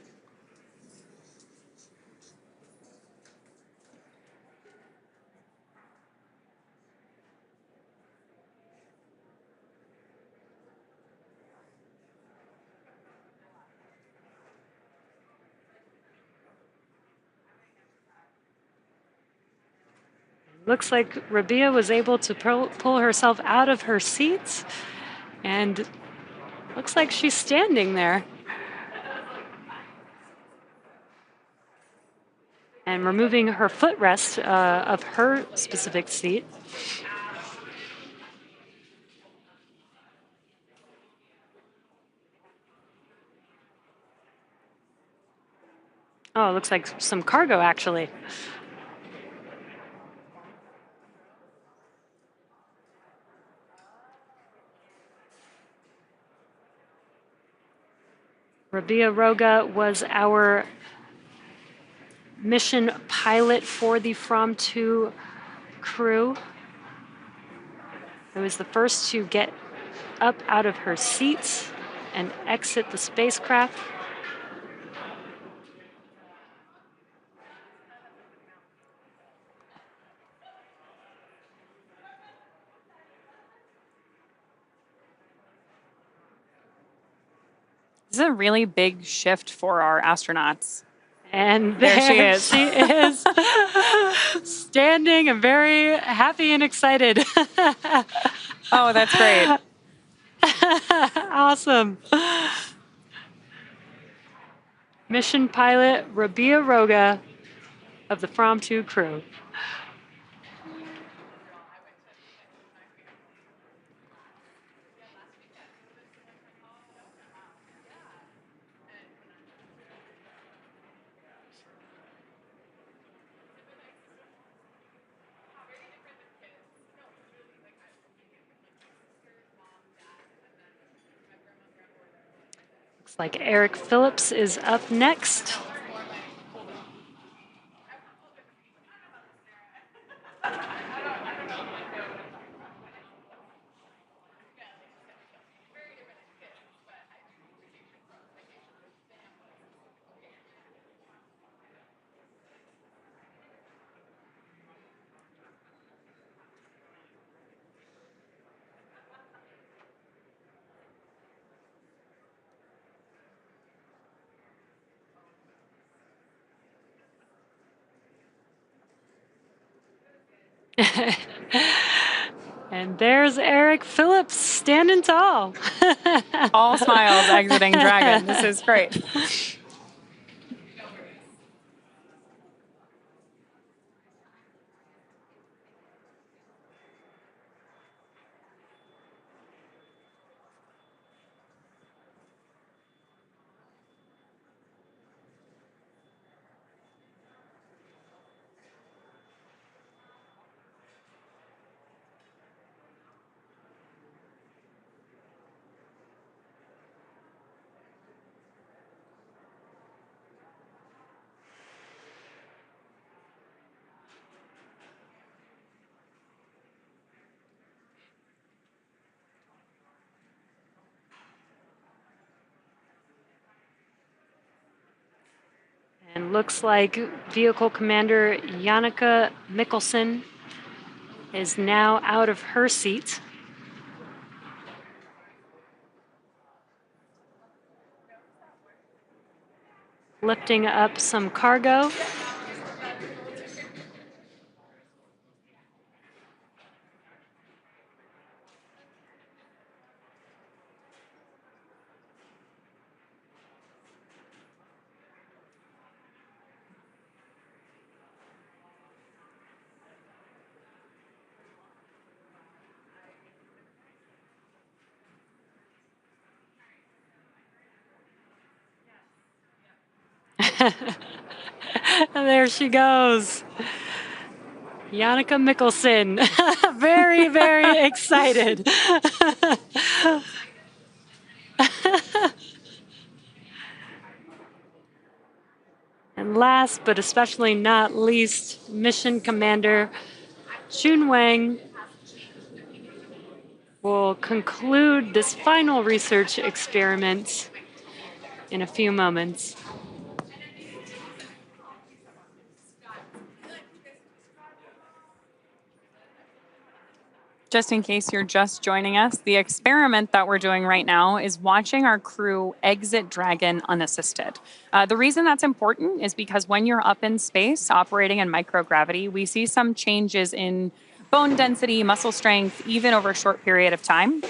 Looks like Rabia was able to pull herself out of her seat, and looks like she's standing there. And removing her footrest of her specific seat. Oh, it looks like some cargo, actually. Rabia Roga was our mission pilot for the Fram2 crew. It was the first to get up out of her seat and exit the spacecraft. This is a really big shift for our astronauts. And there she is. She is standing and very happy and excited. Oh, that's great. Awesome. Mission pilot Rabia Roga of the Fram2 crew. Looks like Eric Phillips is up next. And there's Eric Phillips standing tall. All smiles exiting Dragon. This is great. And looks like Vehicle Commander Janneke Mikkelsen is now out of her seat. Lifting up some cargo. And there she goes. Janneke Mikkelsen. Very, very excited. And last but especially not least, Mission Commander Chun Wang will conclude this final research experiment in a few moments. Just in case you're just joining us, the experiment that we're doing right now is watching our crew exit Dragon unassisted. The reason that's important is because when you're up in space operating in microgravity, we see some changes in bone density, muscle strength, even over a short period of time.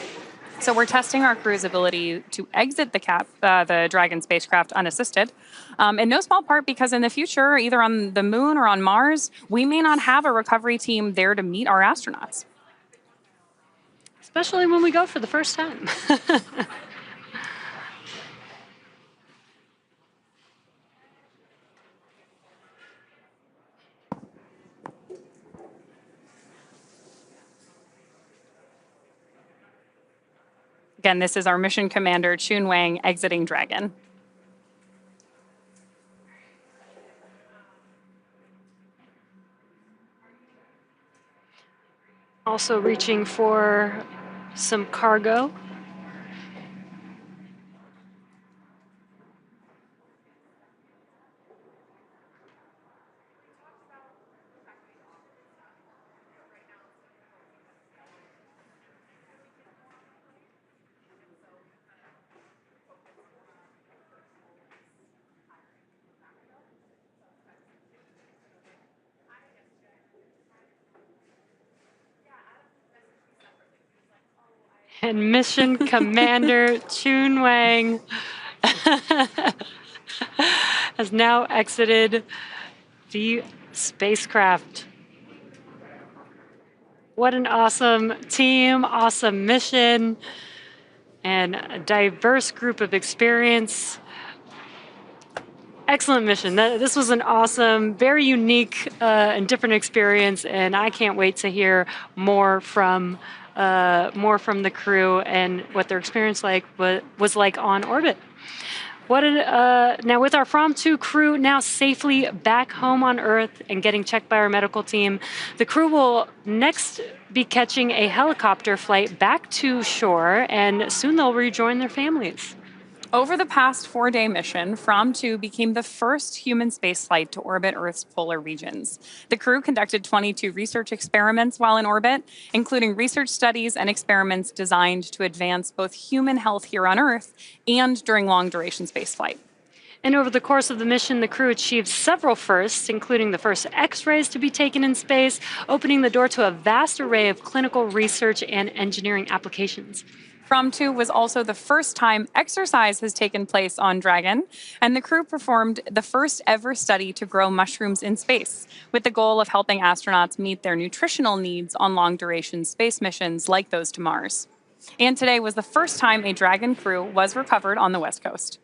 So we're testing our crew's ability to exit the Dragon spacecraft unassisted, in no small part because in the future, either on the moon or on Mars, we may not have a recovery team there to meet our astronauts. Especially when we go for the first time. Again, this is our mission commander, Chun Wang, exiting Dragon. Also reaching for some cargo. And Mission Commander Chun Wang has now exited the spacecraft. What an awesome team, awesome mission, and a diverse group of experience. Excellent mission. This was an awesome, very unique and different experience, and I can't wait to hear more from the crew and what their experience was like on orbit. Now with our Fram2 crew now safely back home on Earth and getting checked by our medical team, the crew will next be catching a helicopter flight back to shore, and soon they'll rejoin their families. Over the past 4-day mission, Fram2 became the first human spaceflight to orbit Earth's polar regions. The crew conducted 22 research experiments while in orbit, including research studies and experiments designed to advance both human health here on Earth and during long-duration spaceflight. And over the course of the mission, the crew achieved several firsts, including the first X-rays to be taken in space, opening the door to a vast array of clinical research and engineering applications. Fram2 was also the first time exercise has taken place on Dragon, and the crew performed the first ever study to grow mushrooms in space, with the goal of helping astronauts meet their nutritional needs on long-duration space missions like those to Mars. And today was the first time a Dragon crew was recovered on the West Coast.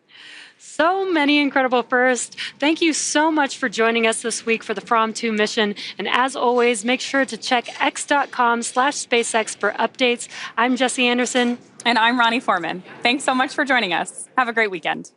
So many incredible firsts. Thank you so much for joining us this week for the Fram2 mission. And as always, make sure to check x.com/SpaceX for updates. I'm Jessie Anderson. And I'm Ronnie Foreman. Thanks so much for joining us. Have a great weekend.